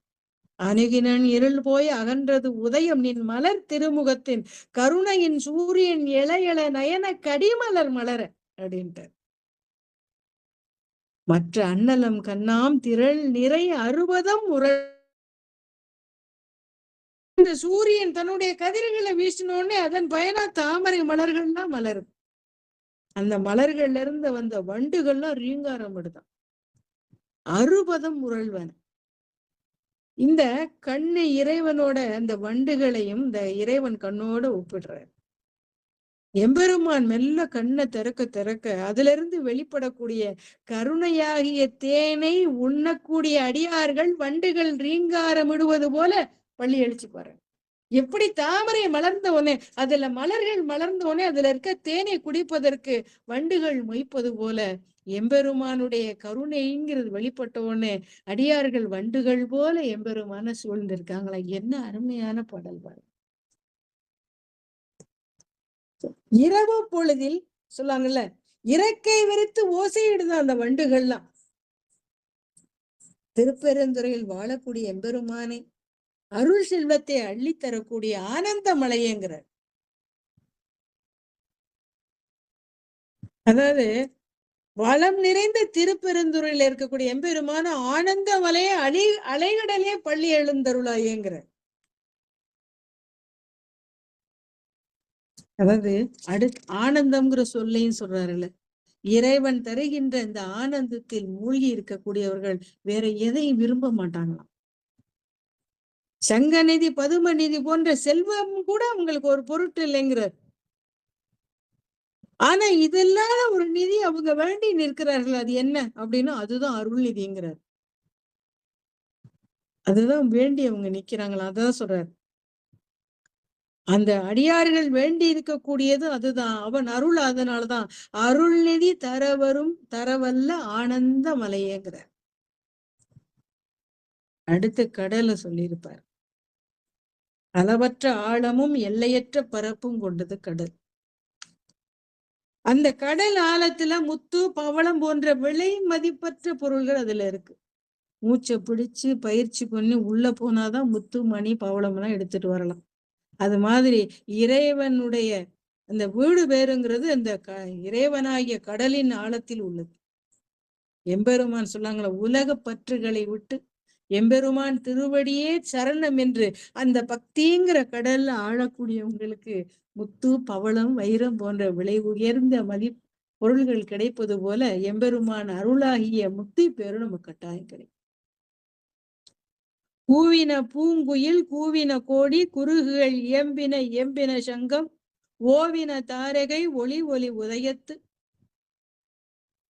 அணுகினன் இருள் போய் அகன்றது உதயம் நின் மலர் திருமுகத்தின் கருணையின் சூரியன் எழ நயன கடிமலர் மலர அப்படின்ட்டு. மற்ற அன்னலம் கண்ணாம் திரள் நிறை அறுபதம் முரள். இந்த சூரியன் தன்னுடைய கதிர்களை வீசினோடனே அதன் பயனா தாமரை மலர்கள்லாம் மலரும். அந்த மலர்கள்ல இருந்து வந்த வண்டுகள்லாம் ரீங்காரம் விடுதான். அறுபதம் முரள்வன. இந்த கண்ணு இறைவனோட அந்த வண்டுகளையும் இந்த இறைவன் கண்ணோட ஒப்பிடுறார். எம்பெருமான் மெல்ல கண்ணை திறக்க அதுல இருந்து வெளிப்படக்கூடிய கருணையாகிய தேனை உண்ணக்கூடிய அடியார்கள் வண்டுகள் ரீங்காரமிடுவது போல பள்ளி எழுச்சி பாருங்க. எப்படி தாமரை மலர்ந்த உடனே, அதுல மலர்கள் மலர்ந்த உடனே அதுல இருக்க தேனை குடிப்பதற்கு வண்டுகள் மொய்ப்பது போல எம்பெருமானுடைய கருணைங்கிறது வெளிப்பட்ட உடனே அடியார்கள் வண்டுகள் போல எம்பெருமான சூழ்ந்திருக்காங்களா. என்ன அருமையான பாடல் பாருங்க. இரவு பொழுதில் சொல்லாங்கல்ல, இறக்கை விரித்து ஓசையிடுதான் அந்த வண்டுகள்லாம். திருப்பெருந்துறையில் வாழக்கூடிய எம்பெருமானை அருள் செல்வத்தை அள்ளித்தரக்கூடிய ஆனந்த மலையேங்கிறார். அதாவது வளம் நிறைந்த திருப்பெருந்துறையில இருக்கக்கூடிய எம்பெருமான ஆனந்த மலையை அலைகடலே பள்ளி எழுந்தருளாயேங்கிறார். அதாவது ஆனந்தம்ங்கிற சொல்லையும் சொல்றாருல்ல, இறைவன் தருகின்ற இந்த ஆனந்தத்தில் மூழ்கி இருக்கக்கூடியவர்கள் வேற எதையும் விரும்ப மாட்டாங்களாம். சங்கநிதி பதும நிதி போன்ற செல்வம் கூட அவங்களுக்கு ஒரு பொருட்டு இல்லைங்கிறார். ஆனா இதெல்லாம் ஒரு நிதி அவங்க வேண்டி நிற்கிறார்கள். அது என்ன அப்படின்னா அதுதான் அருள் நிதிங்கிறார். அதுதான் வேண்டி அவங்க நிக்கிறாங்களா. அதான் சொல்றாரு. அந்த அடியார்கள் வேண்டி இருக்கக்கூடியது அதுதான். அவன் அருள். அதனாலதான் அருள் நிதி தரவல்ல ஆனந்த மலையேங்கிறார். அடுத்து கடலை சொல்லியிருப்பார். அளவற்ற ஆழமும் எல்லையற்ற பரப்பும் கொண்டது கடல். அந்த கடல் ஆழத்துல முத்து பவளம் போன்ற விலை மதிப்பற்ற பொருள்கள் அதுல இருக்கு. மூச்சை பிடிச்சு பயிற்சி பண்ணி உள்ள போனாதான் முத்து மணி பவளம் எல்லாம் எடுத்துட்டு வரலாம். அது மாதிரி இறைவனுடைய அந்த வீடு பேருங்கிறது அந்த இறைவனாகிய கடலின் ஆழத்தில் உள்ளது. எம்பெருமான் சொன்னாங்களா, உலக பற்றுகளை விட்டு எம்பெருமான் திருவடியே சரணம் என்று அந்த பக்திங்கிற கடல்ல ஆழக்கூடியவங்களுக்கு முத்து பவளம் வைரம் போன்ற விலை உயர்ந்த பொருள்கள் கிடைப்பது போல எம்பெருமான் அருளாகிய முக்தி பேரும் நம்ம கட்டாயம் கிடைக்கும். கூவின பூங்குயில் கூவின கோடி குருகுகள் இயம்பின இயம்பின சங்கம் ஓவின தாரகை ஒளி ஒளி உதயத்து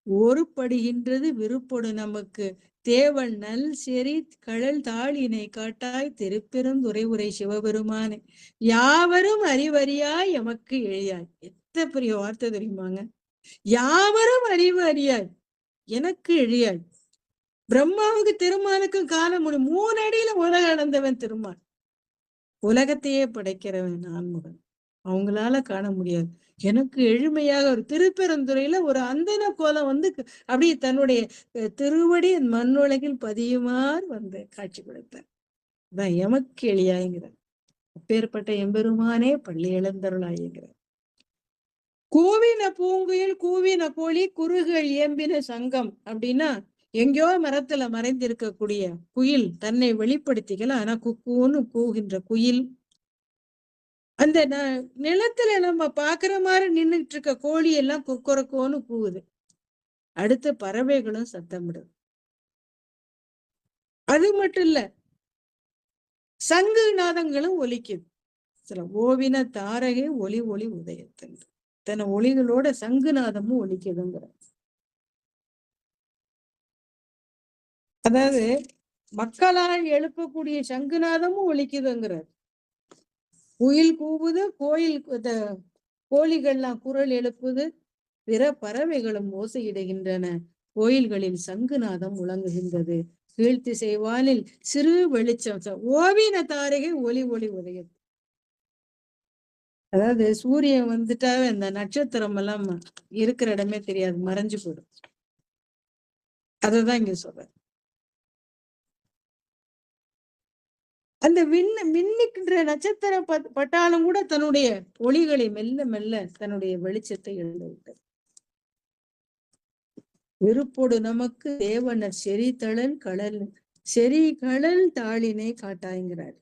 ஒருபடுகின்றது விருப்பொடு நமக்கு தேவன் நல் செறி கழல் தாளினை காட்டாய் திருப்பெருந்துறை உரை சிவபெருமானே யாவரும் அறிவறியாய் எமக்கு எளியாய். எத்தனை பெரிய வார்த்தை தெரியுமாங்க? யாவரும் அறிவு அறியாய் எனக்கு எளியாய். பிரம்மாவுக்கு திருமானுக்கும் காலம் முடியும். 3 அடியில உலக அளந்தவன் திருமான், உலகத்தையே படைக்கிறவன் ஆன்முகன். அவங்களால காண முடியாது. எனக்கு எளிமையாக ஒரு திருப்பெருந்துறையில ஒரு அந்தன கோலம் வந்து அப்படியே தன்னுடைய திருவடி மண்ணுலகில் பதியுமாறு வந்து காட்சி கொடுத்தார். அதான் எமக்கு எளியாய்ங்கிறார். அப்பேற்பட்ட எம்பெருமானே பள்ளி எழுந்தருளாய்கிறார். கூவின பூங்குயில் கூவின கோழி குருகுகள் இயம்பின சங்கம் அப்படின்னா எங்கேயோ மரத்துல மறைந்திருக்கக்கூடிய குயில் தன்னை வெளிப்படுத்திக்கலாம். ஆனா குக்கூன்னு கூகின்ற குயில், அந்த நிலத்துல நம்ம பாக்குற மாதிரி நின்றுட்டு இருக்க கோழி எல்லாம் குக்கரக்கோன்னு கூவுது. அடுத்த பறவைகளும் சத்தமிடுது. அது மட்டும் இல்ல, சங்கு நாதங்களும் ஒலிக்குது. சில ஓவின தாரகை ஒளி ஒளி உதயத்தன் தன ஒளிகளோட சங்குநாதமும் ஒலிக்குதுங்கிற. அதாவது மக்களால் எழுப்பக்கூடிய சங்குநாதமும் ஒலிக்குதுங்கிறார். குயில் கூவுது, கோழிகள்லாம் குரல் எழுப்புது, பிற பறவைகளும் ஓசையிடுகின்றன, கோயில்களில் சங்குநாதம் முழங்குகின்றது, கீழ்த்திசை வானில் சிறு வெளிச்சம் ஓவின தாரகை ஒளி ஒளி உதயது. அதாவது சூரியன் வந்துட்டாவே அந்த நட்சத்திரம் எல்லாம் இருக்கிற இடமே தெரியாது, மறைஞ்சு போடும். அததான் இங்க சொல்ற. அந்த மின்னிக்கின்ற நட்சத்திர பட்டாலும் கூட தன்னுடைய ஒளிகளை மெல்ல மெல்ல தன்னுடைய வெளிச்சத்தை எழுத விட்டது. விருப்போடு நமக்கு தேவனர் செறி கடல் தாளினை காட்டாய்கிறார்.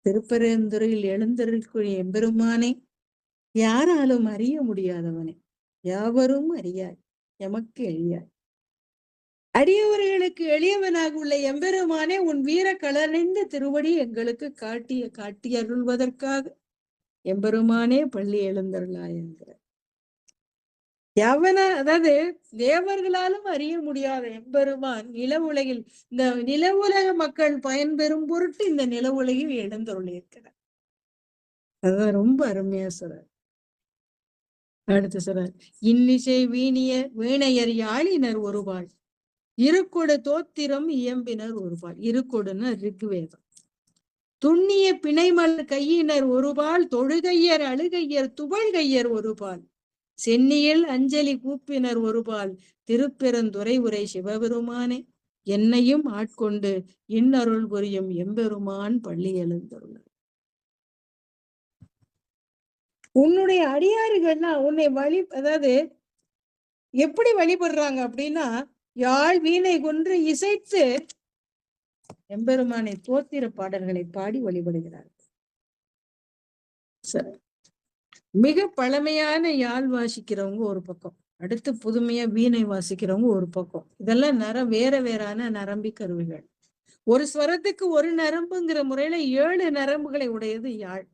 திருப்பெருந்துறையில் எழுந்திருக்கூடிய எம்பெருமானே யாராலும் அறிய முடியாதவனே, யாவரும் அறியாய் எமக்கு எளியாய். அடியவர்களுக்கு எளியவனாக உள்ள எம்பெருமானே உன் வீர கலர்ந்த திருவடி எங்களுக்கு காட்டி அருள்வதற்காக எம்பெருமானே பள்ளி எழுந்தருளாய் என்கிறார். அதாவது தேவர்களாலும் அறிய முடியாத எம்பெருமான் நில உலகில் இந்த நில உலக மக்கள் பயன்பெறும் பொருட்டு இந்த நில உலகில் எழுந்தருளி இருக்கிறார். அதான் ரொம்ப அருமையா சொல்றார். அடுத்து சொல்றார், இன்னிசை வீணையர் யாழினர் ஒருபாள் இருக்கொடு தோத்திரம் இயம்பினர் ஒருபாள். இருக்கொடுன்னு ரிக்வேதம். துண்ணிய பிணைமல் கையினர் ஒருபாள், தொழுகையர் அழுகையர் துவள்கையர் ஒருபாள், சென்னியில் அஞ்சலி கூப்பினர் ஒருபாள், திருப்பெருந்துறை உரை சிவபெருமானே என்னையும் ஆட்கொண்டு இன்னருள் புரியும் எம்பெருமான் பள்ளி எழுந்தருளார். உன்னுடைய அடியாறுகள்லாம் உன்னை அதாவது எப்படி வழிபடுறாங்க அப்படின்னா, யாழ் வீணை கொன்று இசைத்து எம்பெருமானை தோத்திர பாடல்களை பாடி வழிபடுகிறார். மிக பழமையான யாழ் வாசிக்கிறவங்க ஒரு பக்கம், அடுத்து புதுமையா வீணை வாசிக்கிறவங்க ஒரு பக்கம். இதெல்லாம் வேற வேறான நரம்பி கருவிகள். ஒரு ஸ்வரத்துக்கு ஒரு நரம்புங்கிற முறையில 7 நரம்புகளை உடையது யாழ்.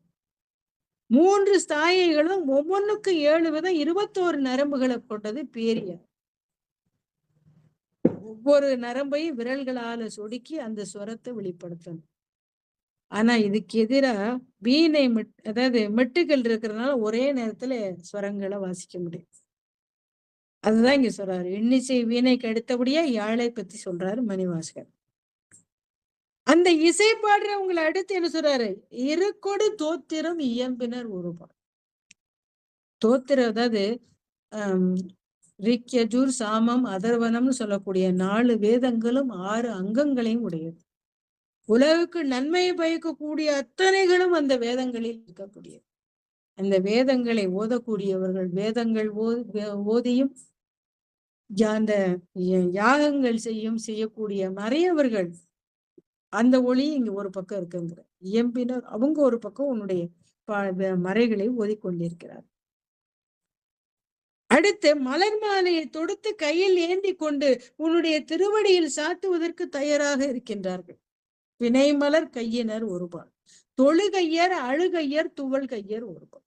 3 ஸ்தாயிகளும் ஒவ்வொன்றுக்கு 7 விதம் 21 நரம்புகளை கொண்டது பேரிய. ஒவ்வொரு நரம்பையும் விரல்களால சொடுக்கி அந்த ஸ்வரத்தை வெளிப்படுத்தணும். ஆனா இதுக்கு எதிராக வீணை அதாவது மெட்டுகள் இருக்கிறதுனால ஒரே நேரத்துல ஸ்வரங்களை வாசிக்க முடியும். அதுதான் இங்க சொல்றாரு. இன்னிசை வீணைக்கு அடுத்தபடியா யாழை பத்தி சொல்றாரு மணிவாசகர். அந்த இசை பாடுறவங்களை அடுத்து என்ன சொல்றாரு, இருக்கொடு தோத்திரம் இயம்பினர் ஒருபாள். தோத்திரம் அதாவது ரிக், யஜுர், சாமம், அதர்வனம்னு சொல்லக்கூடிய 4 வேதங்களும் 6 அங்கங்களையும் உடையது. உலகுக்கு நன்மையை பயக்கக்கூடிய அத்தனைகளும் அந்த வேதங்களில் இருக்கக்கூடியது. அந்த வேதங்களை ஓதக்கூடியவர்கள், வேதங்கள் ஓதியும் அந்த யாகங்கள் செய்யக்கூடிய மறையவர்கள், அந்த ஒளி இங்க ஒரு பக்கம் இருக்குங்கிற இயம்பினர். அவங்க ஒரு பக்கம் உன்னுடைய மறைகளை ஓதிக்கொண்டிருக்கிறார். அடுத்து மலர் மாலையை தொடுத்து கையில் ஏந்தி கொண்டு உன்னுடைய திருவடியில் சாத்துவதற்கு தயாராக இருக்கின்றார்கள். வினை மலர் கையினர் ஒருபால், தொழுகையர், அழுகையர், துவள் கையர் ஒருபால்.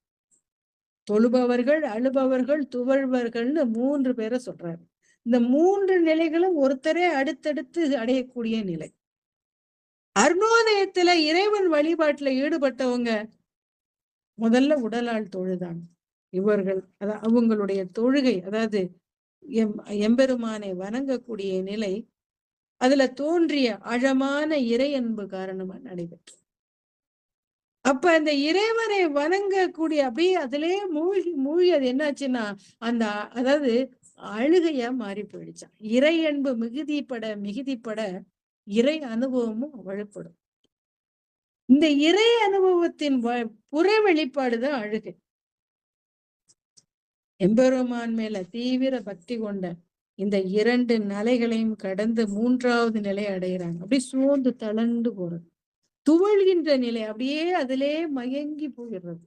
தொழுபவர்கள், அழுபவர்கள், துவழ்வர்கள்னு 3 பேரை சொல்றாரு. இந்த 3 நிலைகளும் ஒருத்தரே அடுத்தடுத்து அடையக்கூடிய நிலை. அருணோதயத்துல இறைவன் வழிபாட்டுல ஈடுபட்டவங்க முதல்ல உடலால் தொழுதான். இவர்கள் அவங்களுடைய தொழுகை, அதாவது எம்பெருமானை வணங்கக்கூடிய நிலை, அதுல தோன்றிய ஆழமான இறை அன்பு காரணமா நடைபெற்று. அப்ப அந்த இறைவனை வணங்கக்கூடிய அப்படியே அதிலே மூழ்கி அது என்னாச்சுன்னா அந்த அதாவது அழுகையா மாறி போயிடுச்சான். இறை அன்பு மிகுதிப்பட இறை அனுபவமும் வலுப்படும். இந்த இறை அனுபவத்தின் புற வெளிப்பாடுதான் அழுகை. எம்பெருமான் மேல தீவிர பக்தி கொண்ட இந்த 2 நிலைகளையும் கடந்து 3வது நிலை அடைகிறாங்க. அப்படியே சோர்ந்து தளர்ந்து போறது, துவழ்கின்ற நிலை, அப்படியே அதிலே மயங்கி போகிறது.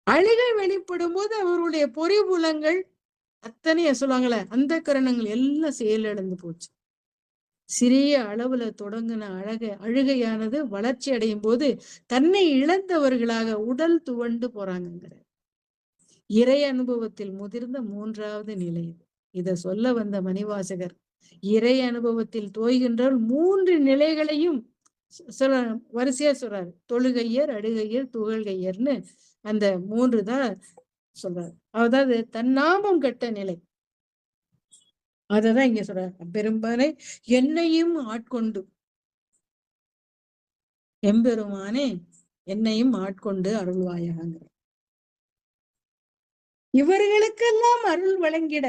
அழுகை வெளிப்படும் போது அவருடைய பொறிபுலங்கள் அத்தனைய சொல்லுவாங்களே அந்த கரணங்கள் எல்லாம் செயலிழந்து போச்சு. சிறிய அளவுல தொடங்கின அழுகையானது வளர்ச்சி அடையும் போது தன்னை இழந்தவர்களாக உடல் துவண்டு போறாங்கிற இறை அனுபவத்தில் முதிர்ந்த 3வது நிலை. இத சொல்ல வந்த மணிவாசகர் இறை அனுபவத்தில் தோய்கின்ற 3 நிலைகளையும் வரிசையா சொல்றாரு. தொழுகையர், அழுகையர், துகள்கையர்னு அந்த 3 தான் சொல்றாரு. அதாவது தன்னாமம் கட்ட நிலை, அததான் இங்க சொல்றாரு. பெரும்பானை என்னையும் ஆட்கொண்டு, எம்பெருமானே என்னையும் ஆட்கொண்டு அருள்வாயாக. இவர்களுக்கெல்லாம் அருள் வழங்கிட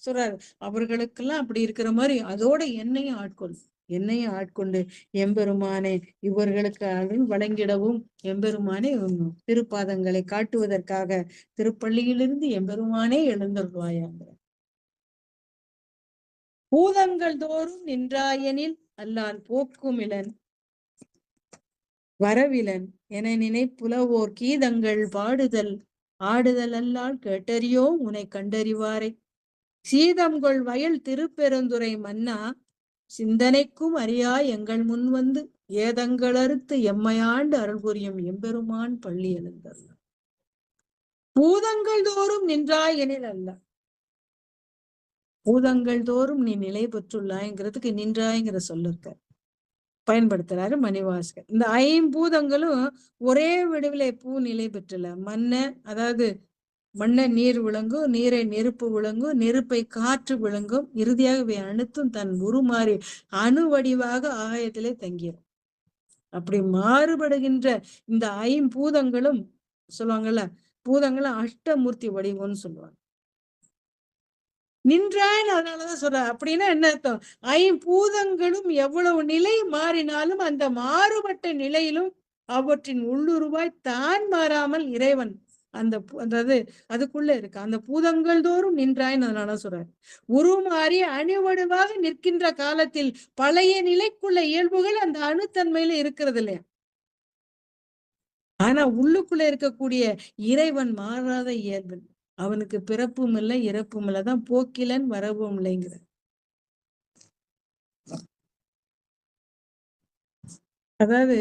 சொல்றாரு. அவர்களுக்கெல்லாம் அப்படி இருக்கிற மாதிரி அதோட என்னையும் ஆட்கொண்டு எம்பெருமானே இவர்களுக்கு அருள் வழங்கிடவும் எம்பெருமானே திருப்பாதங்களை காட்டுவதற்காக திருப்பள்ளியிலிருந்து எம்பெருமானே எழுந்தருள்வாயாக. பூதங்கள் தோறும் நின்றாயனில் அல்லால் போக்கும் இளன் வரவிலன் என நினைப்புலவோர் கீதங்கள் பாடுதல் ஆடுதல் அல்லால் கேட்டறியோ உனை கண்டறிவாரை. சீதம்கொள் வயல் திருப்பெருந்துறை மன்னா சிந்தனைக்கும் அறியா எங்கள் முன் வந்து ஏதங்கள் அறுத்து எம்மையாண்டு அருள் புரியும் எம்பெருமான் பள்ளி எழுந்தர். பூதங்கள் தோறும் நின்றாய் எனில் அல்ல, பூதங்கள் தோறும் நீ நிலை பெற்றுள்ளாய்ங்கிறதுக்கு நின்றாய்ங்கிற சொல்லிருக்க பயன்படுத்துறாரு மணிவாசகர். இந்த 5 பூதங்களும் ஒரே விடுவிலை பூ நிலை பெற்றல. அதாவது மண்ணை நீர் விளங்கும், நீரை நெருப்பு விளங்கும், நெருப்பை காற்று விளங்கும், இறுதியாக இவை அனைத்தும் தன் உருமாறி அணு வடிவாக ஆகாயத்திலே தங்கிடும். அப்படி மாறுபடுகின்ற இந்த 5 பூதங்களும் சொல்லுவாங்கல்ல, பூதங்களும் அஷ்டமூர்த்தி வடிவம்னு சொல்லுவாங்க. நின்றான் அதனாலதான் சொல்ற. அப்படின்னா என்ன அர்த்தம்? 5 பூதங்களும் எவ்வளவு நிலை மாறினாலும் அந்த மாறுபட்ட நிலையிலும் அவற்றின் உள்ளுருவாய் தான் மாறாமல் இறைவன் அதாவது அதுக்குள்ள இருக்கு. அந்த பூதங்கள் தோறும் நின்றாய்ன்னு அதனால சொல்றாரு. உருமாறி அணுவணுவாக நிற்கின்ற காலத்தில் பழைய நிலைக்குள்ள இயல்புகள் அந்த அணுத்தன்மையில இருக்கிறது இல்லையா? ஆனா உள்ளுக்குள்ள இருக்கக்கூடிய இறைவன் மாறாத இயல்பு. அவனுக்கு பிறப்பும் இல்லை இறப்பும் இல்லை, தான் போக்கிலன் வரவும் இல்லைங்கிற. அதாவது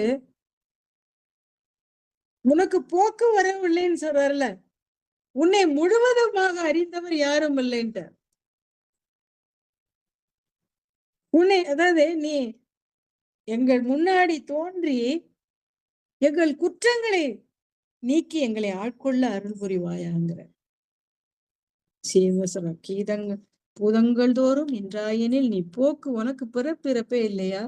உனக்கு போக்கு வரவில்லைன்னு சொல்றாருல, உன்னை முழுவதுமாக அறிந்தவர் யாரும் இல்லைன்ட்ட. உன்னை அதாவது நீ எங்கள் முன்னாடி தோன்றி எங்கள் குற்றங்களை நீக்கி எங்களை ஆட்கொள்ள அருள் புரிவாயாங்கிற. சீவசர கீதங்கள் பூதங்கள் தோறும் நின்றாயனில் நீ போக்கு உனக்கு பிறப்பிறப்பே இல்லையா?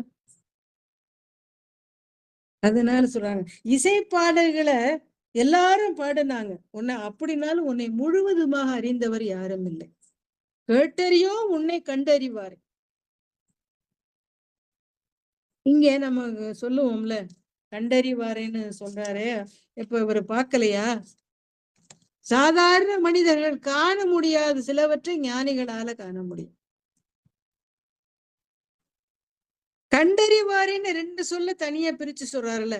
அதனால சொல்றாங்க இசைப்பாடல்களை எல்லாரும் பாடினாங்க. அப்படினாலும் உன்னை முழுவதுமாக அறிந்தவர் யாரும் இல்லை. கேட்டறியோ உன்னை கண்டறிவார். இங்க நம்ம சொல்லுவோம்ல, கண்டறிவாரேன்னு சொல்றாரே, இப்ப இவரு பார்க்கலையா? சாதாரண மனிதர்கள் காண முடியாத சிலவற்றை ஞானிகளால காண முடியும். கண்டறிவாரேன்னு 2 சொல்ல தனியா பிரிச்சு சொல்றாருல்ல.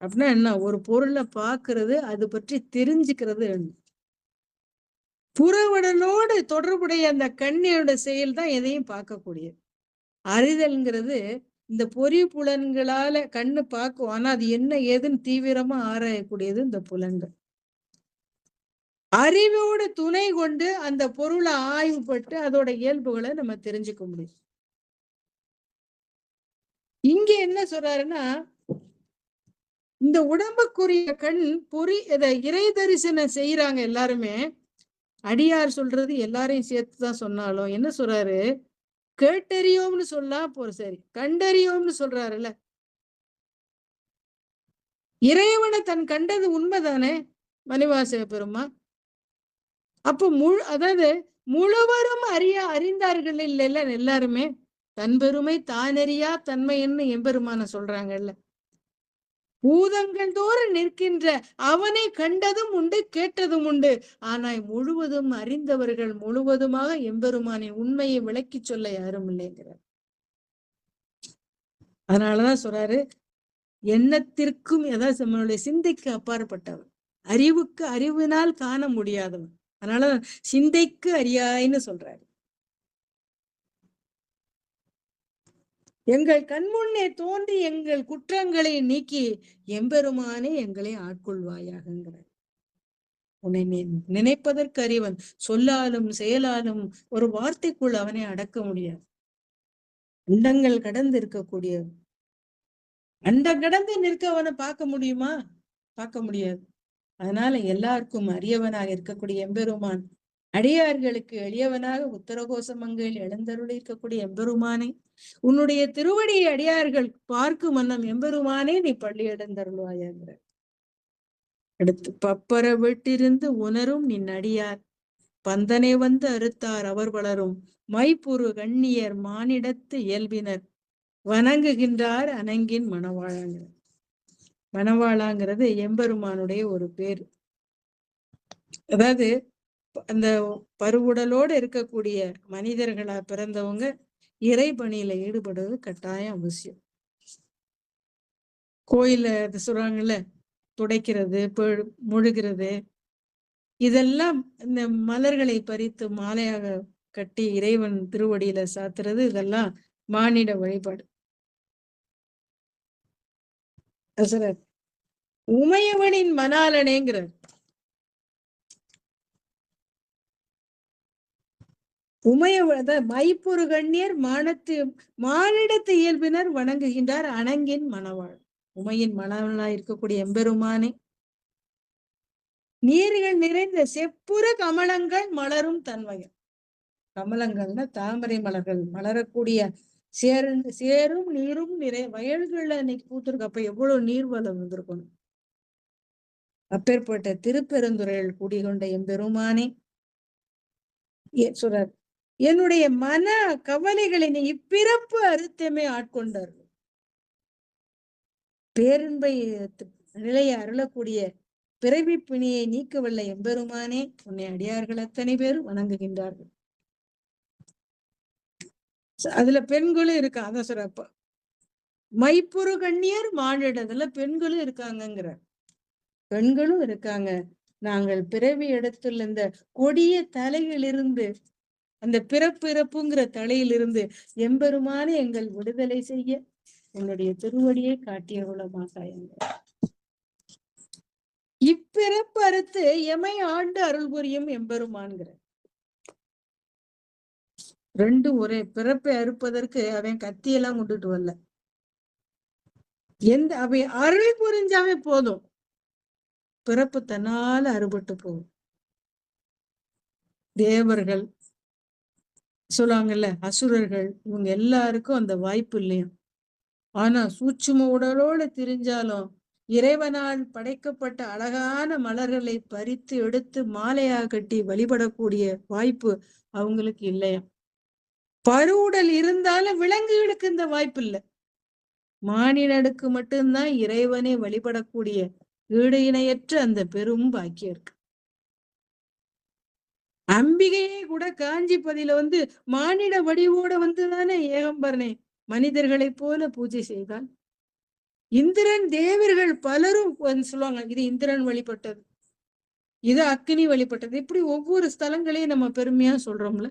அப்படின்னா என்ன? ஒரு பொருளை பார்க்கிறது, அது பற்றி தெரிஞ்சுக்கிறது. புறவுடலோடு தொடர்புடைய அந்த கண்ணியோட செயல் தான் எதையும் பார்க்கக்கூடியது. அறிதல்ங்கிறது இந்த பொறி புலன்களால கண்ணு பார்க்கும். ஆனா அது என்ன ஏதுன்னு தீவிரமா ஆராயக்கூடியது இந்த புலன்கள். அறிவோடு துணை கொண்டு அந்த பொருளை ஆய்வுபட்டு அதோட இயல்புகளை நம்ம தெரிஞ்சுக்க முடியும். இங்க என்ன சொல்றாருன்னா, இந்த உடம்புக்குரிய கண் இறை தரிசனம் செய்யறாங்க எல்லாருமே. அடியார் சொல்றது எல்லாரையும் சேர்த்துதான் சொன்னாலும் என்ன சொல்றாரு? கேட்டறியோம்னு சொல்லா சரி, கண்டறியோம்னு சொல்றாருல்ல. இறைவனை தன் கண்டது உண்மைதானே மணிவாசக பெருமா. அப்ப அதாவது முழுவதும் அறிந்தார்கள் இல்ல எல்லாருமே. தன் பெருமை தானறியா தன்மைன்னு எம்பெருமான சொல்றாங்கல்ல. பூதங்கள் தோறும் நிற்கின்ற அவனை கண்டதும் உண்டு, கேட்டதும் உண்டு. ஆனால் முழுவதும் அறிந்தவர்கள் முழுவதுமாக எம்பெருமானின் உண்மையை விளக்கி சொல்ல யாரும் இல்லைங்கிறார். அதனாலதான் சொல்றாரு, எண்ணத்திற்கும் ஏதாவது நம்மளுடைய சிந்தைக்கு அப்பாற்பட்டவன், அறிவுக்கு அறிவினால் காண முடியாதவன். அதனால சிந்தைக்கு அறியாய்ன்னு சொல்றாரு. எங்கள் கண்முன்னே தோன்றி எங்கள் குற்றங்களை நீக்கி எம்பெருமானே எங்களை ஆட்கொள்வாயாகிறார். உன்னை நினைப்பதற்கு அறிவன், சொல்லாலும் செயலாலும் ஒரு வார்த்தைக்குள் அவனை அடக்க முடியாது. அண்டங்கள் கடந்து இருக்கக்கூடிய அண்டம் கடந்து நிற்க அவனை பார்க்க முடியுமா? பார்க்க முடியாது. அதனால எல்லாருக்கும் அரியவனாக இருக்கக்கூடிய எம்பெருமான், அடியார்களுக்கு எளியவனாக உத்தரகோசமங்கையில் எழுந்தருளி இருக்கக்கூடிய எம்பெருமானே, உன்னுடைய திருவடியை அடியார்கள் பார்க்கும் வண்ணம் எம்பெருமானே நீ பள்ளி எழுந்தருள்வாயாங்கிற. அடுத்து, பப்பர விட்டிருந்து உணரும் நின் அடியார் பந்தனை வந்து அறுத்தார் அவர் வளரும் மைப்புறு கண்ணியர் மானிடத்து இயல்பினர் வணங்குகின்றார் அணங்கின் மணவாழாங்கிற. மணவாளாங்கிறது எம்பெருமானுடைய ஒரு பேர். அதாவது அந்த பருவுடலோடு இருக்கக்கூடிய மனிதர்களா பிறந்தவங்க இறை பணியில ஈடுபடுவது கட்டாயம் அவசியம். கோயில சொல்றாங்கல்ல, துடைக்கிறது, முழுகிறது, இதெல்லாம் இந்த மலர்களை பறித்து மாலையாக கட்டி இறைவன் திருவடியில சாத்துறது, இதெல்லாம் மானிட வழிபாடு. உமையவனின் மணாலனேங்கிறார். மைப்பொரு கண்ணியர் மானிடத்து இயல்பினர் வணங்குகின்றார் அணங்கின் மணவாள். உமையின் மணவனாய் இருக்கக்கூடிய எம்பெருமானே, நீர்கள் நிறைந்த செப்புற கமலங்கள் மலரும் தன்மையம். கமலங்கள்னா தாமரை மலர்கள் மலரக்கூடிய சேரும் நீரும் வயல்கள்ல இன்னைக்கு பூத்திருக்கு. அப்ப எவ்வளவு நீர்வளம் வந்திருக்கணும். அப்பேற்பட்ட திருப்பெருந்துறையில் கூடிக்கொண்ட எம்பெருமானே சொல்றார், என்னுடைய மன கவலைகளை நீ இப்பிறப்பு அறுத்தமே ஆட்கொண்டார். பேரின்பை நிலையை அருளக்கூடிய பிறவி பிணியை நீக்கவல்ல எம்பெருமானே, உன்னை அடியார்கள் அத்தனை பேர் வணங்குகின்றார்கள். அதுல பெண்களும் இருக்கா. அதான் சொல்றப்ப மைப்புறு கண்ணியர் மானிடத்துல பெண்களும் இருக்காங்கிற. பெண்களும் இருக்காங்க. நாங்கள் பிறவி எடுத்துள்ள இந்த கொடிய தலையிலிருந்து, அந்த பிறப்புங்கிற தலையிலிருந்து எம்பெருமானே எங்கள் விடுதலை செய்ய என்னுடைய திருவடியை காட்டியருளமாகாயங்க. இப்பிறப்பு அறுத்து எமை ஆண்டு அருள் புரியும் எம்பெருமான்கிற. ரெண்டும் ஒரே. பிறப்பை அறுப்பதற்கு அவன் கத்தியெல்லாம் கொண்டுட்டு வரல. அவன் அருள் புரிஞ்சாவே போதும், பிறப்பு தன்னால அறுபட்டு போகும். தேவர்கள் சொல்லுவாங்கல்ல, அசுரர்கள், இவங்க எல்லாருக்கும் அந்த வாய்ப்பு இல்லையா. ஆனா சூட்சும உடலோட திரிஞ்சாலும் இறைவனால் படைக்கப்பட்ட அழகான மலர்களை பறித்து எடுத்து மாலையாக கட்டி வழிபடக்கூடிய வாய்ப்பு அவங்களுக்கு இல்லையா? பருவுடல் இருந்தாலும் விலங்குகளுக்கு இந்த வாய்ப்பு இல்லை. மானிடனுக்கு மட்டும்தான் இறைவனை வழிபடக்கூடிய ஈடு இணையற்ற அந்த பெரும் பாக்கியம் இருக்கு. அம்பிகையே கூட காஞ்சிபதியில மானிட வடிவோட வந்துதானே ஏகம்பரனை மனிதர்களைப் போல பூஜை செய்தால். இந்திரன் தேவர்கள் பலரும் சொல்லுவாங்க, இது இந்திரன் வழிபட்டது, இது அக்னி வழிபட்டது. இப்படி ஒவ்வொரு ஸ்தலங்களையும் நம்ம பெருமையா சொல்றோம்ல.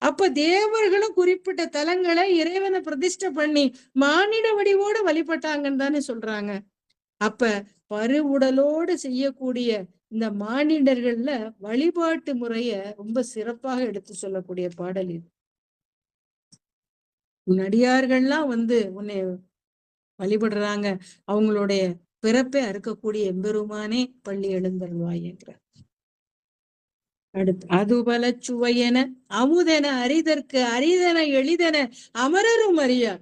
அப்ப தேவர்களும் குறிப்பிட்ட தலங்களை இறைவனை பிரதிஷ்டை பண்ணி மானிட வடிவோட வழிபட்டாங்கன்னு தானே சொல்றாங்க. அப்ப பருவுடலோடு செய்யக்கூடிய இந்த மானிடர்கள்ல வழிபாட்டு முறைய ரொம்ப சிறப்பாக எடுத்து சொல்லக்கூடிய பாடல் இது. நடிகார்கள்லாம் உன்னை வழிபடுறாங்க, அவங்களுடைய பிறப்பை அறுக்கக்கூடிய எம்பெருமானே பள்ளி எழுந்தருள்வாய்ங்கிற. அடுத்து அதுபல சுவையென அமுதென அரிதற்கு அரிதென எளிதென அமரரும் அறியார்.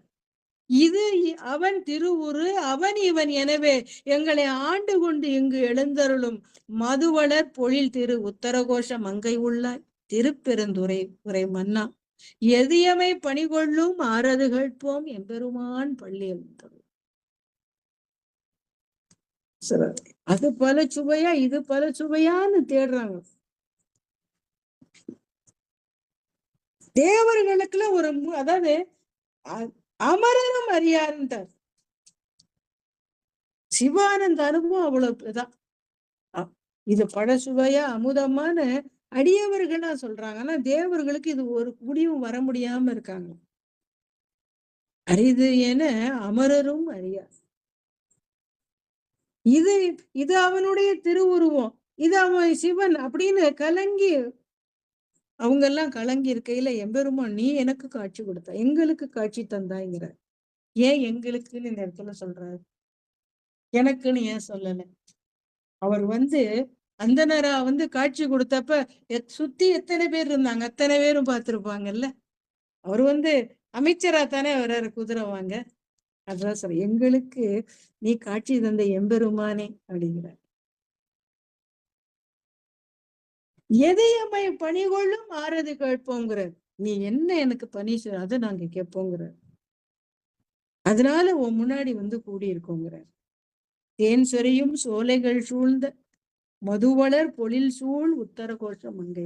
இது அவன் திருவுரு அவன் இவன் எனவே எங்களை ஆண்டு கொண்டு இங்கு எழுந்தருளும் மதுவளர் பொழில் திரு உத்தரகோஷ மங்கை உள்ளாய் திருப்பெருந்துறை உரை மன்னா எதியமை பணிகொள்ளும் ஆறது கேட்போம் எம்பெருமான் பள்ளி எழுந்தருள். அது பல சுவையா இது பல சுவையான்னு தேடுறாங்க. தேவர்களுக்குள்ள ஒரு அதாவது அமரரும் அறியாருன்றார். சிவானந்த அனுபவம் அவ்வளவுதான். இது பழசுவையா அமுதமான அடியவர்களா சொல்றாங்க. ஆனா தேவர்களுக்கு இது ஒரு முடிவும் வர முடியாம இருக்காங்க. அரிது என அமரரும் அறியார். இது அவனுடைய திருவுருவம், இது அவன் சிவன் அப்படின்னு கலங்கி அவங்க எல்லாம் கலங்கி இருக்கையில எம்பெருமான் நீ எனக்கு காட்சி கொடுத்த, எங்களுக்கு காட்சி தந்தாய்ங்கிற. ஏன் எங்களுக்குன்னு இந்த இடத்துல சொல்றாரு? எனக்குன்னு ஏன் சொல்லல? அவர் அந்தனரா காட்சி கொடுத்தப்ப சுத்தி எத்தனை பேர் இருந்தாங்க, அத்தனை பேரும் பார்த்திருப்பாங்கல்ல. அவர் அமைச்சரா தானே வர்றாரு, குதிரை வாங்க. அதான் சொல்ற, எங்களுக்கு நீ காட்சி தந்த எம்பெருமானே அப்படிங்கிறார். எதையம்மை பணிகொள்ளும் ஆறது கேட்போங்கிறார். நீ என்ன எனக்கு பணி சொல் அதை நாங்க கேட்போங்கிறார். அதனால உன் முன்னாடி கூடியிருக்கோங்கிறார். தேன் சொரியும் சோலைகள் சூழ்ந்த மதுவளர் பொழில் சூழ் உத்தரகோஷ மங்கை.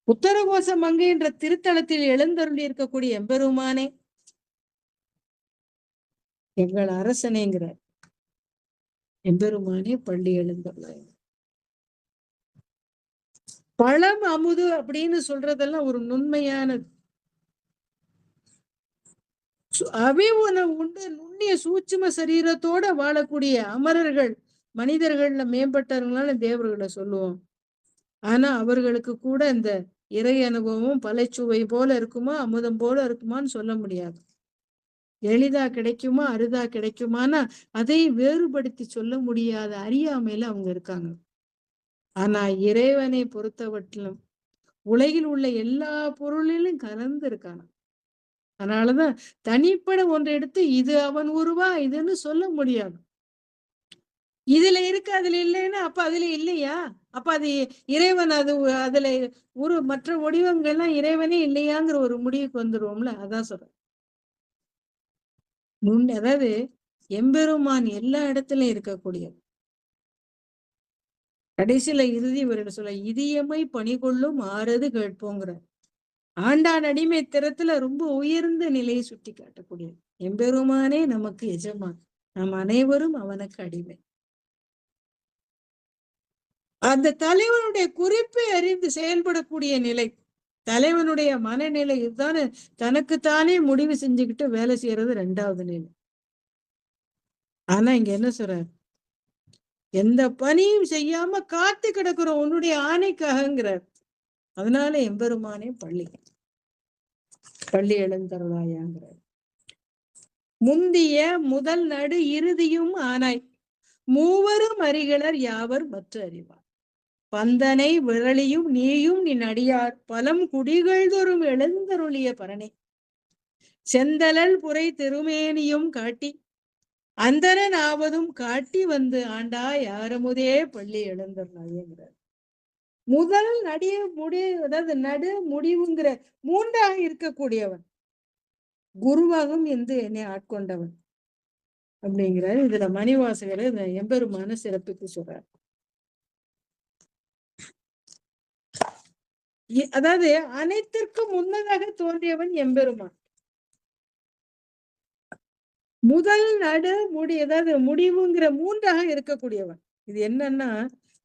உத்தரகோஷ மங்கை என்ற திருத்தலத்தில் எழுந்தருளி இருக்கக்கூடிய எம்பெருமானே எங்கள் அரசனேங்கிறார். எம்பெருமானே பள்ளி எழுந்தருளாய். பழம் அமுது அப்படின்னு சொல்றதெல்லாம் ஒரு நுண்மையானது. உணவு உண்டு நுண்ணிய சூட்சும சரீரத்தோட வாழக்கூடிய அமரர்கள் மனிதர்கள்ல மேம்பட்டவங்களால தேவர்களை சொல்லுவோம். ஆனா அவர்களுக்கு கூட இந்த இறை அனுபவம் பழச்சுவை போல இருக்குமா அமுதம் போல இருக்குமான்னு சொல்ல முடியாது. எளிதா கிடைக்குமா அரிதா கிடைக்குமானா அதை வேறுபடுத்தி சொல்ல முடியாத அறியாமையில அவங்க இருக்காங்க. ஆனா இறைவனை பொறுத்தவற்றிலும் உலகில் உள்ள எல்லா பொருளிலும் கலந்து இருக்காங்க. அதனாலதான் தனிப்பட ஒன்றை எடுத்து இது அவன் உருவா இதுன்னு சொல்ல முடியாது. இதுல இருக்கு அதுல இல்லைன்னா அப்ப அதுல இல்லையா? அப்ப அது இறைவன் அதுல மற்ற வடிவங்கள்லாம் இறைவனே இல்லையாங்கிற ஒரு முடிவுக்கு வந்துருவோம்ல. அதான் சொல்றேன். அதாவது எம்பெருமான் எல்லா இடத்துலயும் இருக்கக்கூடியது. கடைசியில இறுதி வரை சொல்ல இதயமை பணிகொள்ளும் ஆறது கேட்போங்கிற ஆண்டான் அடிமை திறத்துல ரொம்ப உயர்ந்த நிலையை சுட்டி காட்டக்கூடியது. எம்பெருமானே நமக்கு எஜமான், நாம் அனைவரும் அவனுக்கு அடிமை. அந்த தலைவனுடைய குறிப்பை அறிந்து செயல்படக்கூடிய நிலை, தலைவனுடைய மனநிலை இதுதானே. தனக்குத்தானே முடிவு செஞ்சுக்கிட்டு வேலை செய்யறது 2வது நிலை. ஆனா இங்க என்ன சொல்றார்? எந்த பணியும் செய்யாம காத்து கிடக்குறோம் உன்னுடைய ஆணைக்காகங்கிறார். அதனால எம்பெருமானே பள்ளி எழுந்தருளாயாங்கிறார். முந்திய முதல் நடு இறுதியும் ஆனாய் மூவரும் அறிகளர் யாவர் மற்ற அறிவார். பந்தனை விரலியும் நீயும் நின் அடியார் பலம் குடிகள் தோறும் எழுந்தருளிய பரனே செந்தலல் புரை திருமேனியும் காட்டி அந்தரன் ஆவதும் காட்டி வந்து ஆண்டா யாரமுதே பள்ளி எழுந்தருளாயேங்கிறார். முதல் அதாவது நடு முடிவுங்கிற மூன்றாக இருக்கக்கூடியவன் குருவாகவும் என்று என்னை ஆட்கொண்டவன் அப்படிங்கிறார். இதுல மணிவாசகர் இந்த எம்பெருமான சிறப்பித்து சொல்றார். அதாவது அனைத்திற்கும் முன்னதாக தோன்றியவன் எம்பெருமான். முதல் நடு முடி அதாவது முடிவுங்கிற மூன்றாக இருக்கக்கூடியவன். இது என்னன்னா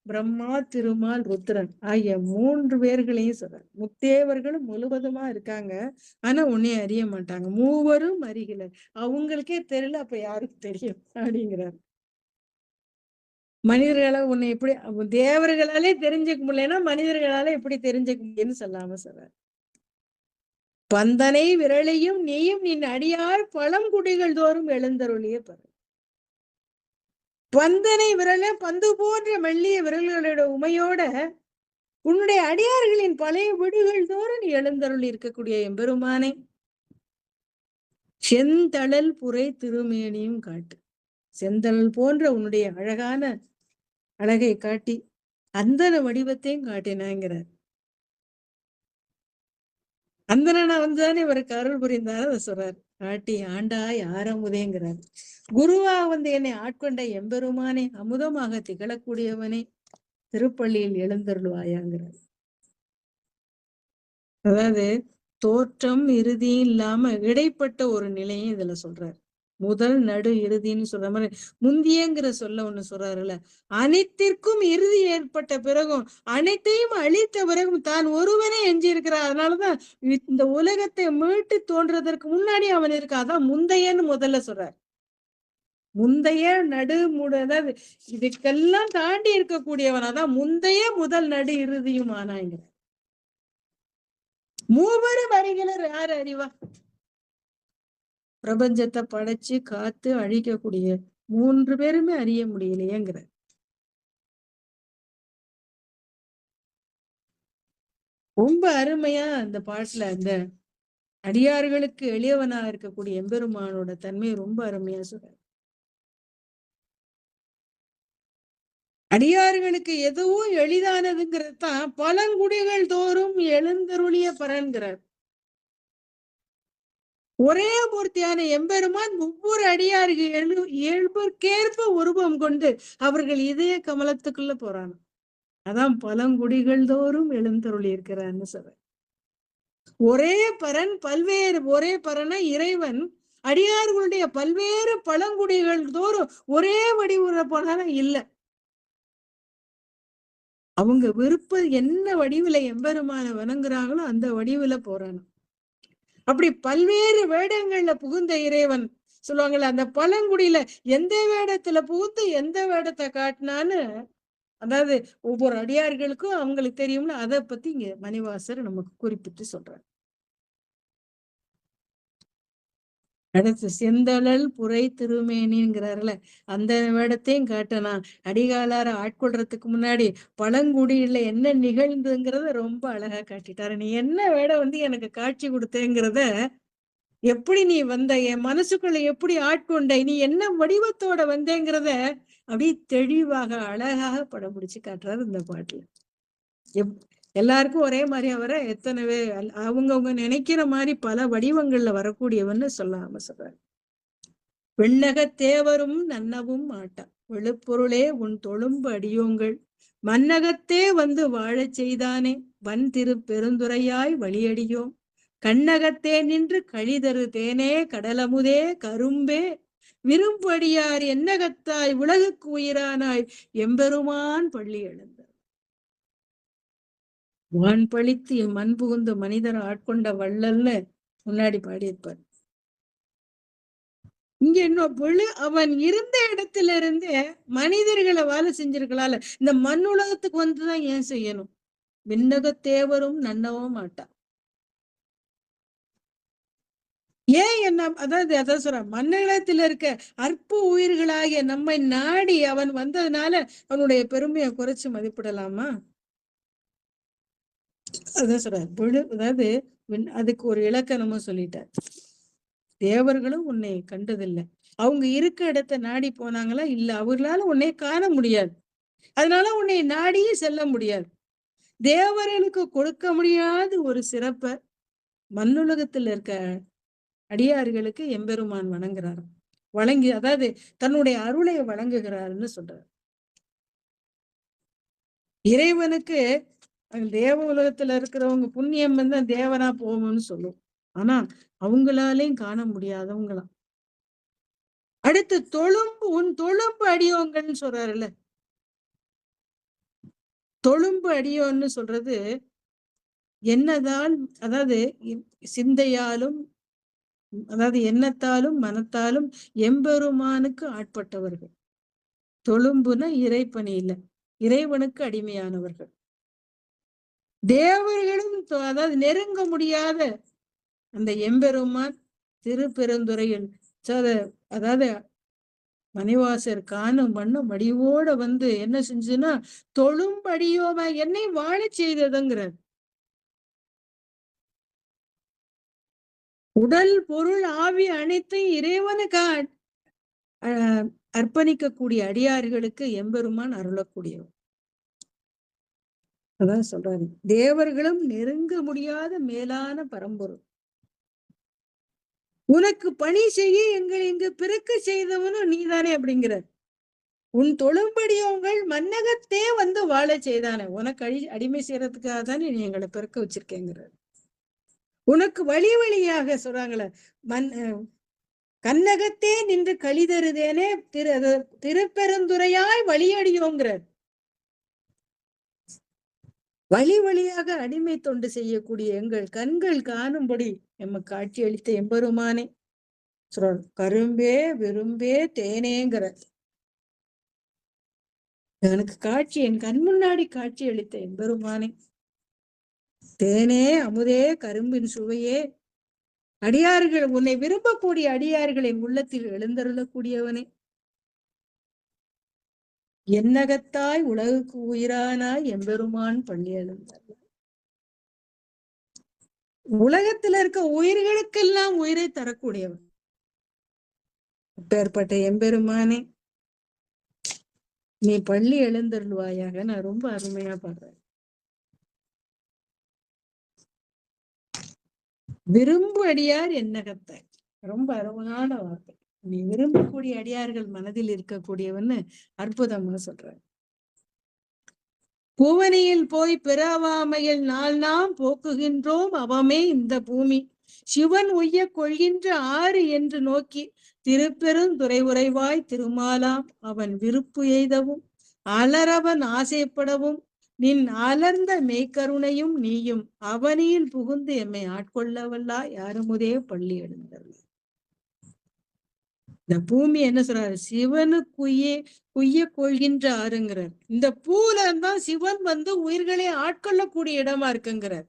பிரம்மா, திருமால், ருத்ரன் ஆகிய 3 பேர்களையும் சொல்ற. முத்தேவர்களும் முழுவதுமா இருக்காங்க, ஆனா உன்னை அறிய மாட்டாங்க. மூவரும் அறிகில, அவங்களுக்கே தெரியல, அப்ப யாருக்கு தெரியும் அப்படிங்கிறார். மனிதர்களால உன்னை எப்படி தேவர்களாலே தெரிஞ்சுக்க முடியலன்னா மனிதர்களால எப்படி தெரிஞ்சுக்க முடியும்னு சொல்லாம சொல்றார். பந்தனை விரலையும் நீயும் நின் அடியார் பழங்குடிகள் தோறும் எழுந்தருளிய பெற. பந்தனை விரல பந்து போன்ற மெல்லிய விரல்களோட உமையோட உன்னுடைய அடியார்களின் பழைய வீடுகள் தோறும் நீ எழுந்தருளி இருக்கக்கூடிய எம்பெருமானை செந்தழல் புரை திருமேனியும் காட்டு. செந்தழல் போன்ற உன்னுடைய அழகான அழகை காட்டி அந்தன வடிவத்தையும் காட்டினாங்கிறார். அந்தனா வந்துதானே இவருக்கு அருள் புரிந்தார், அதை சொல்றார். காட்டி ஆண்டாய் ஆரமுதேங்கிறார். குருவா வந்து என்னை ஆட்கொண்ட எம்பெருமானே, அமுதமாக திகழக்கூடியவனே, திருப்பள்ளியில் எழுந்தருள்வாயாங்கிறார். அதாவது தோற்றம் இறுதி இல்லாம இடைப்பட்ட ஒரு நிலையும் இதுல சொல்றாரு. முதல் நடு இறுதின்னு சொல்ற மாதிரி முந்தியங்கிற சொல்ல ஒண்ணு சொல்றாருல்ல, அனைத்திற்கும் இறுதி ஏற்பட்ட பிறகும் அனைத்தையும் அழித்த பிறகும் தான் ஒருவனே எஞ்சி இருக்கிறார். அதனாலதான் இந்த உலகத்தை மீட்டு தோன்றதற்கு முன்னாடி அவன் இருக்கா. அதான் முந்தையன்னு முதல்ல சொல்றார். முந்தைய நடு அதாவது இதுக்கெல்லாம் தாண்டி இருக்கக்கூடியவன், அதான் முந்தைய முதல் நடு இறுதியும் ஆனாங்கிற. மூவரும் அறிகிறர், யாரு அறிவா? பிரபஞ்சத்தை படைச்சு காத்து அழிக்கக்கூடிய 3 பேருமே அறிய முடியலையேங்கிற. ரொம்ப அருமையா அந்த பாட்டுல அந்த அடியார்களுக்கு எளியவனா இருக்கக்கூடிய எம்பெருமானோட தன்மை ரொம்ப அருமையா சொல்ற. அடியார்களுக்கு எதுவும் எளிதானதுங்கிறது தான் பழங்குடிகள் தோறும் எழுந்தருளிய பரன்கிறார். ஒரே மூர்த்தியான எம்பெருமான் ஒவ்வொரு அடியார்கள் இயல்புக்கேற்ப உருவம் கொண்டு அவர்கள் இதய கமலத்துக்குள்ள போறாங்க. அதான் பழங்குடிகள் தோறும் எழுந்தருளி இருக்கிறான்னு சொல்ற. ஒரே பரன் பல்வேறு ஒரே பரனா இறைவன் அடியார்களுடைய பல்வேறு பழங்குடிகள் தோறும் ஒரே வடிவுற போனாலும் இல்லை. அவங்க விருப்ப என்ன வடிவுல எம்பெருமான வணங்குறாங்களோ அந்த வடிவுல போறானு. அப்படி பல்வேறு வேடங்கள்ல புகுந்த இறைவன் சொல்லுவாங்கல்ல, அந்த பழங்குடியில எந்த வேடத்துல புகுந்து எந்த வேடத்தை காட்டினான்னு, அதாவது ஒவ்வொரு அடியார்களுக்கும் அவங்களுக்கு தெரியும்ல, அதை பத்தி இங்க மணிவாசர் நமக்கு குறிப்பிட்டு சொல்றார். அடுத்து செந்தழல் புரை திருமேனிங்கிறாருல, அந்த வேடத்தையும் காட்டனா. அடிகாலார ஆட்கொள்றதுக்கு முன்னாடி பழங்குடியில என்ன நிகழ்ந்துங்கிறத ரொம்ப அழகா காட்டிட்டாரு. நீ என்ன வேடம் வந்து எனக்கு காட்சி கொடுத்தேங்கிறத, எப்படி நீ வந்த, என் மனசுக்குள்ள எப்படி ஆட்கொண்ட, நீ என்ன வடிவத்தோட வந்தேங்கிறத அப்படி தெளிவாக அழகாக படம் பிடிச்சு காட்டுறாரு இந்த பாட்டுல. எல்லாருக்கும் ஒரே மாதிரி அவரை எத்தனை பேர் அவங்கவுங்க நினைக்கிற மாதிரி பல வடிவங்கள்ல வரக்கூடியவன்னு சொல்லாம சொல்றாரு. வெண்ணக தேவரும் நன்னவும் மாட்டா வெளுப்பொருளே உன் தொழும்பு அடியோங்கள் மன்னகத்தே வந்து வாழச் செய்தானே வன் திரு பெருந்துரையாய் வழியடியோம் கண்ணகத்தே நின்று கழிதரு தேனே கடலமுதே கரும்பே விரும்படியார் என்னகத்தாய் உலகுக்கு உயிரானாய் எம்பெருமான் பள்ளி எழுந்தார். வான் பழித்து மண் புகுந்த மனிதர் ஆட்கொண்ட வள்ளல்னு முன்னாடி பாடியிருப்பார். இங்க இன்னும் அவன் இருந்த இடத்துல இருந்தே மனிதர்களை வேலை செஞ்சிருக்கலால, இந்த மண் உலகத்துக்கு வந்துதான் ஏன் செய்யணும்? விண்ணக தேவரும் நன்னவும் மாட்டா. ஏன் என்ன அதான் சொல்ற, மண்ணிலத்தில் இருக்க அற்ப உயிர்களாகிய நம்மை நாடி அவன் வந்ததுனால அவனுடைய பெருமையை குறைச்சு மதிப்பிடலாமா? அதான் சொல்ற அதாவது அதுக்கு ஒரு இலக்கணமும் சொல்லிட்டார். தேவர்களும் உன்னை கண்டதில்லை. அவங்க இருக்க இடத்தை நாடி போனாங்களா? இல்ல. அவர்களால உன்னை காண முடியாது. அதனால உன்னை நாடியே செல்ல முடியாது. தேவர்களுக்கு கொடுக்க முடியாத ஒரு சிறப்ப மண்ணுலகத்தில் இருக்க அடியார்களுக்கு எம்பெருமான் வணங்குறார். வழங்கி, அதாவது தன்னுடைய அருளை வழங்குகிறாருன்னு சொல்றார். இறைவனுக்கு தேவ உலகத்துல இருக்கிறவங்க புண்ணியம் வந்து தேவனா போகும்னு சொல்லும். ஆனா அவங்களாலையும் காண முடியாதவங்களாம். அடுத்து உன் தொழும்பு அடியோங்கன்னு சொல்றாருல்ல. தொழும்பு அடியோன்னு சொல்றது என்னதான், அதாவது சிந்தையாலும், அதாவது எண்ணத்தாலும் மனத்தாலும் எம்பெருமானுக்கு ஆட்பட்டவர்கள். தொழும்புன இறைப்பணி இல்ல, இறைவனுக்கு அடிமையானவர்கள். தேவர்களும் அதாவது நெருங்க முடியாத அந்த எம்பெருமான் திருப்பெருந்துறையில், அதாவது மணிவாசர் காணும் மண்ணும் மடியோட வந்து என்ன செஞ்சுன்னா, தொழும்படியோமா என்னை வாழ செய்ததுங்கிறார். உடல் பொருள் ஆவி அனைத்தையும் இறைவனுக்கு அர்ப்பணிக்கக்கூடிய அடியார்களுக்கு எம்பெருமான் அருளக்கூடியவர். அதான் சொல்றாரு, தேவர்களும் நெருங்க முடியாத மேலான பரம்பொருள். உனக்கு பணி செய்ய எங்களை இங்கு பிறக்க செய்தவனும் நீதானே அப்படிங்கிறார். உன் தொழும்படியவங்கள் மன்னகத்தே வந்து வாழ செய்தானே, உனக்கு அடிமை செய்யறதுக்காக தானே நீ எங்களை பிறக்க வச்சிருக்கேங்கிறார். உனக்கு வழி வழியாக சொல்றாங்களே, கண்ணகத்தே நின்று கழிதருதேனே திருப்பெருந்துறையாய் வழியடியோங்கிறார். வழி வழியாக அடிமை தொண்டு செய்யக்கூடிய எங்கள் கண்கள் காணும்படி எமக்கு காட்சி அளித்த எம்பெருமானே சொல்றார். கரும்பே விரும்பே தேனேங்கிற எனக்கு காட்சி, என் கண் முன்னாடி காட்சி அளித்த எம்பெருமானே, தேனே அமுதே கரும்பின் சுவையே, அடியார்கள் உன்னை விரும்பக்கூடிய அடியார்களின் உள்ளத்தில் எழுந்தருளக்கூடியவனே, என்னகத்தாய் உலகுக்கு உயிரானாய் எம்பெருமான் பள்ளி எழுந்தார். உலகத்துல இருக்க உயிர்களுக்கெல்லாம் உயிரை தரக்கூடியவன் அப்பேற்பட்ட எம்பெருமானே, நீ பள்ளி எழுந்தருள்வாயாக. நான் ரொம்ப அருமையா பாடுறேன். விரும்பு அடியார் என்னகத்தாய், ரொம்ப அருமையான வார்த்தை. நீ விரும்பக்கூடிய அடியார்கள் மனதில் இருக்கக்கூடியவன்னு அற்புதமா சொல்ற. பூவனியில் போய் பிறவாமையில் நாம் போக்குகின்றோம் அவமே இந்த பூமி, சிவன் உய்ய கொள்கின்ற ஆறு என்று நோக்கி திருப்பெருந்துறை உறைவாய் திருமாலாம் அவன் விருப்பு எய்தவும் அலரவன் ஆசைப்படவும் நின் அலர்ந்த மெய்கருணையும் நீயும் அவனியில் புகுந்து எம்மை ஆட்கொள்ளவல்லா யாருமுதே பள்ளி எழுந்தருள். இந்த பூமி என்ன சொல்றாரு, சிவனுக்குய்ய கொள்கின்ற ஆறுங்கிறார். இந்த பூல தான் சிவன் வந்து உயிர்களை ஆட்கொள்ளக்கூடிய இடமா இருக்குங்கிறார்.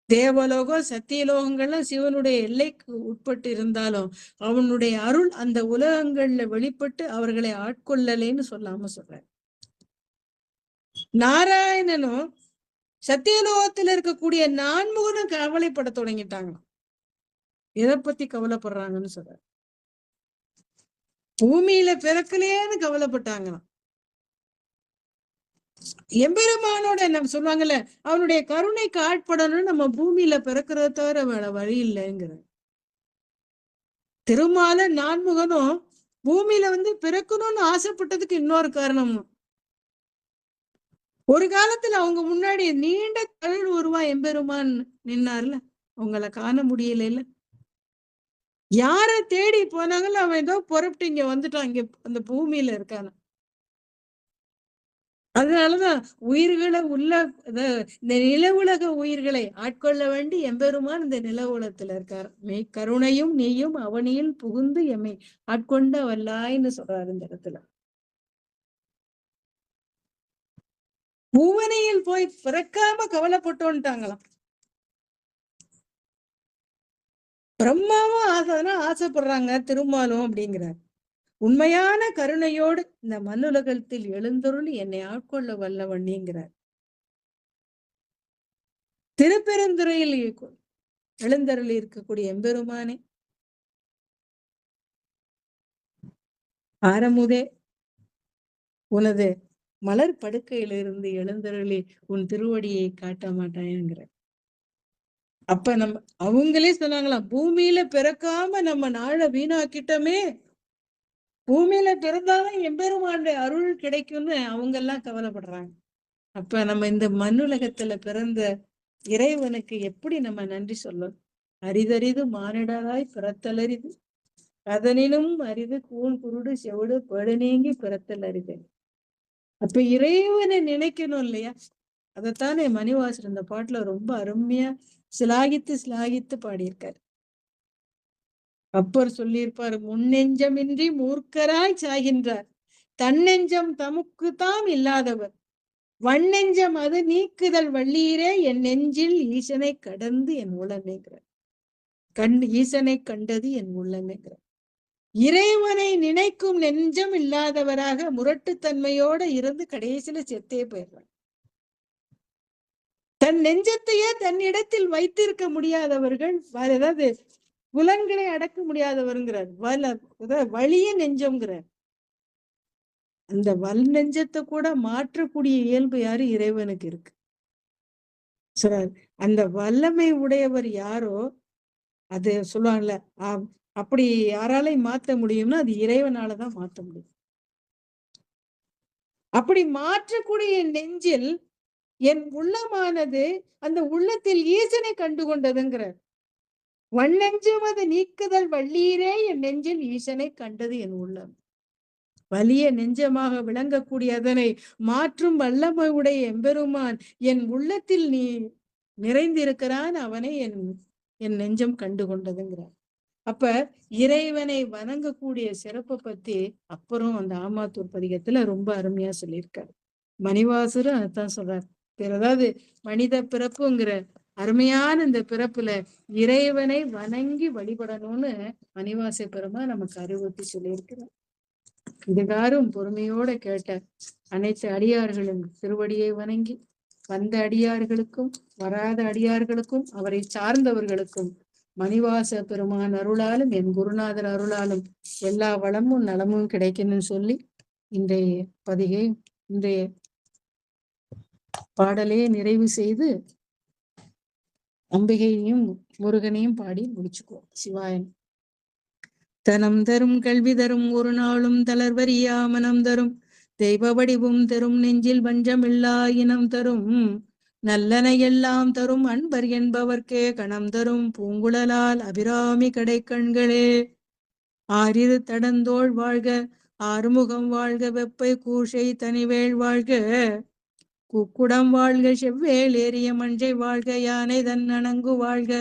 தேவலோகம் சத்தியலோகங்கள்லாம் சிவனுடைய எல்லைக்கு உட்பட்டு இருந்தாலும் அவனுடைய அருள் அந்த உலகங்கள்ல வெளிப்பட்டு அவர்களை ஆட்கொள்ளலேன்னு சொல்லாம சொல்றார். நாராயணனும் சத்தியலோகத்துல இருக்கக்கூடிய நான்முகனும் கவலைப்பட தொடங்கிட்டாங்களாம். எதை பத்தி கவலைப்படுறாங்கன்னு சொல்ற, பூமியில பிறக்கலையேன்னு கவலைப்பட்டாங்களாம். எம்பெருமானோட நம்ம சொல்லுவாங்கல்ல, அவனுடைய கருணைக்கு ஆட்படணும்னு நம்ம பூமியில பிறக்கிறத தவிர வேற வழி இல்லைங்கிற. திருமால நான்முகனும் பூமியில வந்து பிறக்கணும்னு ஆசைப்பட்டதுக்கு இன்னொரு காரணமும், ஒரு காலத்துல அவங்க முன்னாடி நீண்ட கல் உருவா எம்பெருமான் நின்னார்ல, அவங்களை காண முடியல. யார தேடி போனாங்களோ அவன் ஏதோ புறப்பட்டு இங்க வந்துட்டான், இங்க அந்த பூமியில இருக்கான. அதனாலதான் உயிர்களை இந்த நில உலக உயிர்களை ஆட்கொள்ள வேண்டி எம்பெருமான் இந்த நில உலகத்துல இருக்கார். மெய் கருணையும் நீயும் அவனியில் புகுந்து எம்மை ஆட்கொண்ட வல்லாய்ன்னு சொல்றாரு இந்த இடத்துல. பூவனையில் போய் பிறக்காம கவலைப்பட்டோன்ட்டாங்களாம். பிரம்மாவும் ஆசைப்படுறாங்க திருமாலும் அப்படிங்கிறார். உண்மையான கருணையோடு இந்த மண்ணுலகத்தில் எழுந்தருள் என்னை ஆட்கொள்ள வல்லவன் நீங்கிறார். திருப்பெருந்துறையில் எழுந்தருளி இருக்கக்கூடிய எம்பெருமானே, ஆரமுதே, உனது மலர் படுக்கையிலிருந்து எழுந்தருளி உன் திருவடியை காட்ட மாட்டாயங்கிற. அப்ப நம்ம அவங்களே சொன்னாங்களாம், பூமியில பிறக்காம நம்ம நாளை வீணாக்கிட்டோமே, பூமியில பிறந்தாதான் எம்பெருமானுடைய அருள் கிடைக்கும்னு அவங்க எல்லாம் கவலைப்படுறாங்க. அப்ப நம்ம இந்த மண்ணுலகத்துல பிறந்த இறைவனுக்கு எப்படி நம்ம நன்றி சொல்லணும்? அரிதறிது மானிடராய் பிறத்தலரிது, அதனினும் அரிது கூன் குருடு செவிடு படு நீங்கி பிறத்தல் அரிது. அப்ப இறைவனை நினைக்கணும் இல்லையா? அதைத்தானே மணிவாசர் இந்த பாட்டுல ரொம்ப அருமையா சிலாகித்து பாடியிருக்காரு. அப்பர் சொல்லியிருப்பாரு, முன்னெஞ்சமின்றி மூர்க்கராய் சாகின்றார், தன்னெஞ்சம் தமக்கு தாம் இல்லாதவர், வண்ணெஞ்சம் அது நீக்குதல் வள்ளீரே, என் நெஞ்சில் ஈசனை கடந்து என் உள்ளமேங்கிறார். ஈசனை கண்டது என் உள்ளமேங்கிறார். இறைவனை நினைக்கும் நெஞ்சம் இல்லாதவராக முரட்டுத்தன்மையோட இருந்து கடைசியில செத்தே போயிடுறார். தன் நெஞ்சத்தையே தன்னிடத்தில் வைத்திருக்க முடியாதவர்கள், அதாவது புலன்களை அடக்க முடியாதவருங்கிறார். வலிய நெஞ்சம்ங்கிறார். அந்த வல் நெஞ்சத்தை கூட மாற்றக்கூடிய இயல்பு யாரு? இறைவனுக்கு இருக்கு. சார், அந்த வல்லமை உடையவர் யாரோ, அது சொல்லுவாங்கல்ல, அப்படி யாராலையும் மாத்த முடியும்னா அது இறைவனாலதான் மாத்த முடியும். அப்படி மாற்றக்கூடிய நெஞ்சில் என் உள்ளமானது அந்த உள்ளத்தில் ஈசனை கண்டு கொண்டதுங்கிறார். வண்ணெஞ்சுமது நீக்குதல் வள்ளீரே, என் நெஞ்சில் ஈசனை கண்டது என் உள்ளம். வலிய நெஞ்சமாக விளங்கக்கூடிய அதனை மாற்றும் வல்லமை உடைய எம்பெருமான் என் உள்ளத்தில் நீ நிறைந்திருக்கிறான், அவனை என் நெஞ்சம் கண்டு கொண்டதுங்கிறார். அப்ப இறைவனை வணங்கக்கூடிய சிறப்பை பத்தி அப்புறம் அந்த ஆமாத்தூர் பதிகத்துல ரொம்ப அருமையா சொல்லியிருக்காரு. மணிவாசரும் அதைத்தான் சொல்றார். அதாவது மனித பிறப்புங்கிற அருமையான இந்த பிறப்புல இறைவனை வணங்கி வழிபடணும்னு மணிவாச பெருமா நமக்கு அறிவுறுத்தி சொல்லியிருக்கிறார். இதுகாரும் பொறுமையோட கேட்ட அனைத்து அடியார்களும் திருவடியை வணங்கி, வந்த அடியார்களுக்கும் வராத அடியார்களுக்கும் அவரை சார்ந்தவர்களுக்கும் மணிவாச பெருமான் அருளாலும் என் குருநாதர் அருளாலும் எல்லா வளமும் நலமும் கிடைக்கணும்னு சொல்லி இன்றைய பாடலே நிறைவு செய்து அம்பிகையையும் முருகனையும் பாடி முடிச்சுக்குவோம். சிவாயன். தனம் தரும் கல்வி தரும் ஒரு நாளும் தளர்வரியா மனம் தரும் தெய்வ வடிவும் தரும் நெஞ்சில் வஞ்சமில்லா இனம் தரும் நல்லன எல்லாம் தரும் அன்பர் என்பவர்க்கே கணம் தரும் பூங்குழலால் அபிராமி கடை கண்களே. ஆறிரு தடந்தோள் வாழ்க, ஆறுமுகம் வாழ்க, வெப்பை கூஷை தனிவேள் வாழ்க, குக்குடம் வாழ்க, செவ்வேல் ஏறிய மஞ்சை வாழ்க, யானை தன் அணங்கு வாழ்க,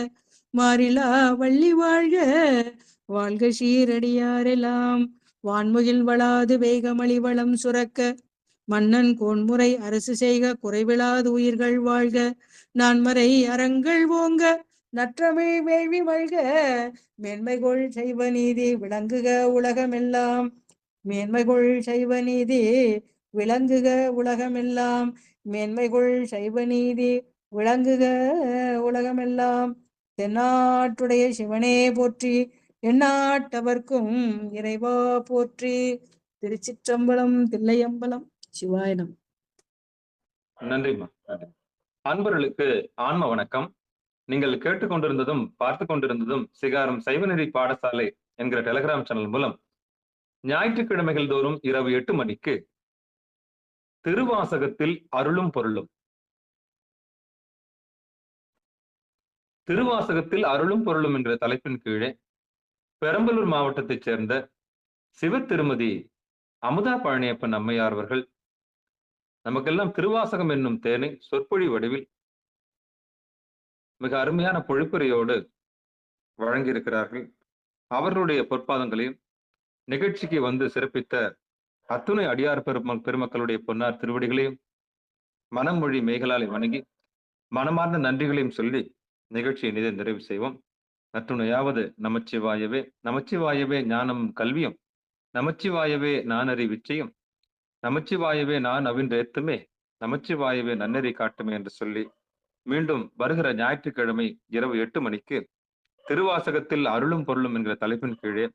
மாறிலா வள்ளி வாழ்க, வாழ்க சீரடியாரெல்லாம் வான்முகில் வளாது வேகமளி வளம் சுரக்க, மன்னன் கோன்முறை அரசு செய்க குறைவிலாது உயிர்கள் வாழ்க, நான்மறை அறங்கள் ஓங்க, நற்றமிழ் வேள்வி வழ்க, மேன்மைகொள் செய்வ நீதி விளங்குக உலகமெல்லாம், மேன்மைகொள் செய்வ நீதி விளங்குக உலகமெல்லாம், மேன்மைகொள் செய்வ நீதி விளங்குக உலகமெல்லாம். தென்னாட்டுடைய சிவனே போற்றி, எந்நாட்டவர்க்கும் இறைவா போற்றி. திருச்சிற்றம்பலம், தில்லையம்பலம். சிவாயனம். நன்றிம்மா. அன்பர்களுக்கு ஆன்ம வணக்கம். நீங்கள் கேட்டுக்கொண்டிருந்ததும் பார்த்து கொண்டிருந்ததும் சிகாரம் சைவநெறி பாடசாலை என்கிற டெலிகிராம் சேனல் மூலம் ஞாயிற்றுக்கிழமைகள் தோறும் இரவு 8 மணிக்கு திருவாசகத்தில் அருளும் பொருளும், திருவாசகத்தில் அருளும் பொருளும் என்ற தலைப்பின் கீழே பெரம்பலூர் மாவட்டத்தைச் சேர்ந்த சிவ திருமதி அமுதா பழனியப்பன் அம்மையார் அவர்கள் நமக்கெல்லாம் திருவாசகம் என்னும் தேனை சொற்பொழி வடிவில் மிக அருமையான பொழிப்புரையோடு வழங்கியிருக்கிறார்கள். அவர்களுடைய பொற்பாதங்களையும் நிகழ்ச்சிக்கு வந்து சிறப்பித்த அத்துணை அடியார் பெருமக்களுடைய பொன்னார் திருவடிகளையும் மனமொழி மேகலாலை வணங்கி மனமார்ந்த நன்றிகளையும் சொல்லி நிகழ்ச்சியை நிறைவு செய்வோம். நற்றுணையாவது நமச்சிவாயவே, நமச்சிவாயவே ஞானம் கல்வியும், நமச்சிவாயவே நான் அறிவிச்சையும், நமச்சிவாயவே நான் அவின்றேத்துமே, நமச்சிவாயவே நன்னறி காட்டுமே என்று சொல்லி மீண்டும் வருகிற ஞாயிற்றுக்கிழமை இரவு 8 மணிக்கு திருவாசகத்தில் அருளும் பொருளும் என்கிற தலைப்பின் கீழே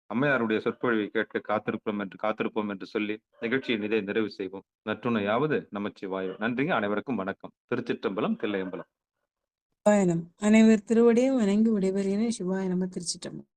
அம்மையாருடைய சொற்பொழிவை கேட்க காத்திருப்போம் என்று சொல்லி நிகழ்ச்சியை நிறைவு செய்வோம். நற்றுணையாவது நமச்சிவாய. நன்றிங்க. அனைவருக்கும் வணக்கம். திருச்சிற்றம்பலம், தில்லையம்பலம். அனைவர் திருவடியும் வணங்கி விடைபெறுகிறேன். சிவாய நம. திருச்சிற்றம்பலம்.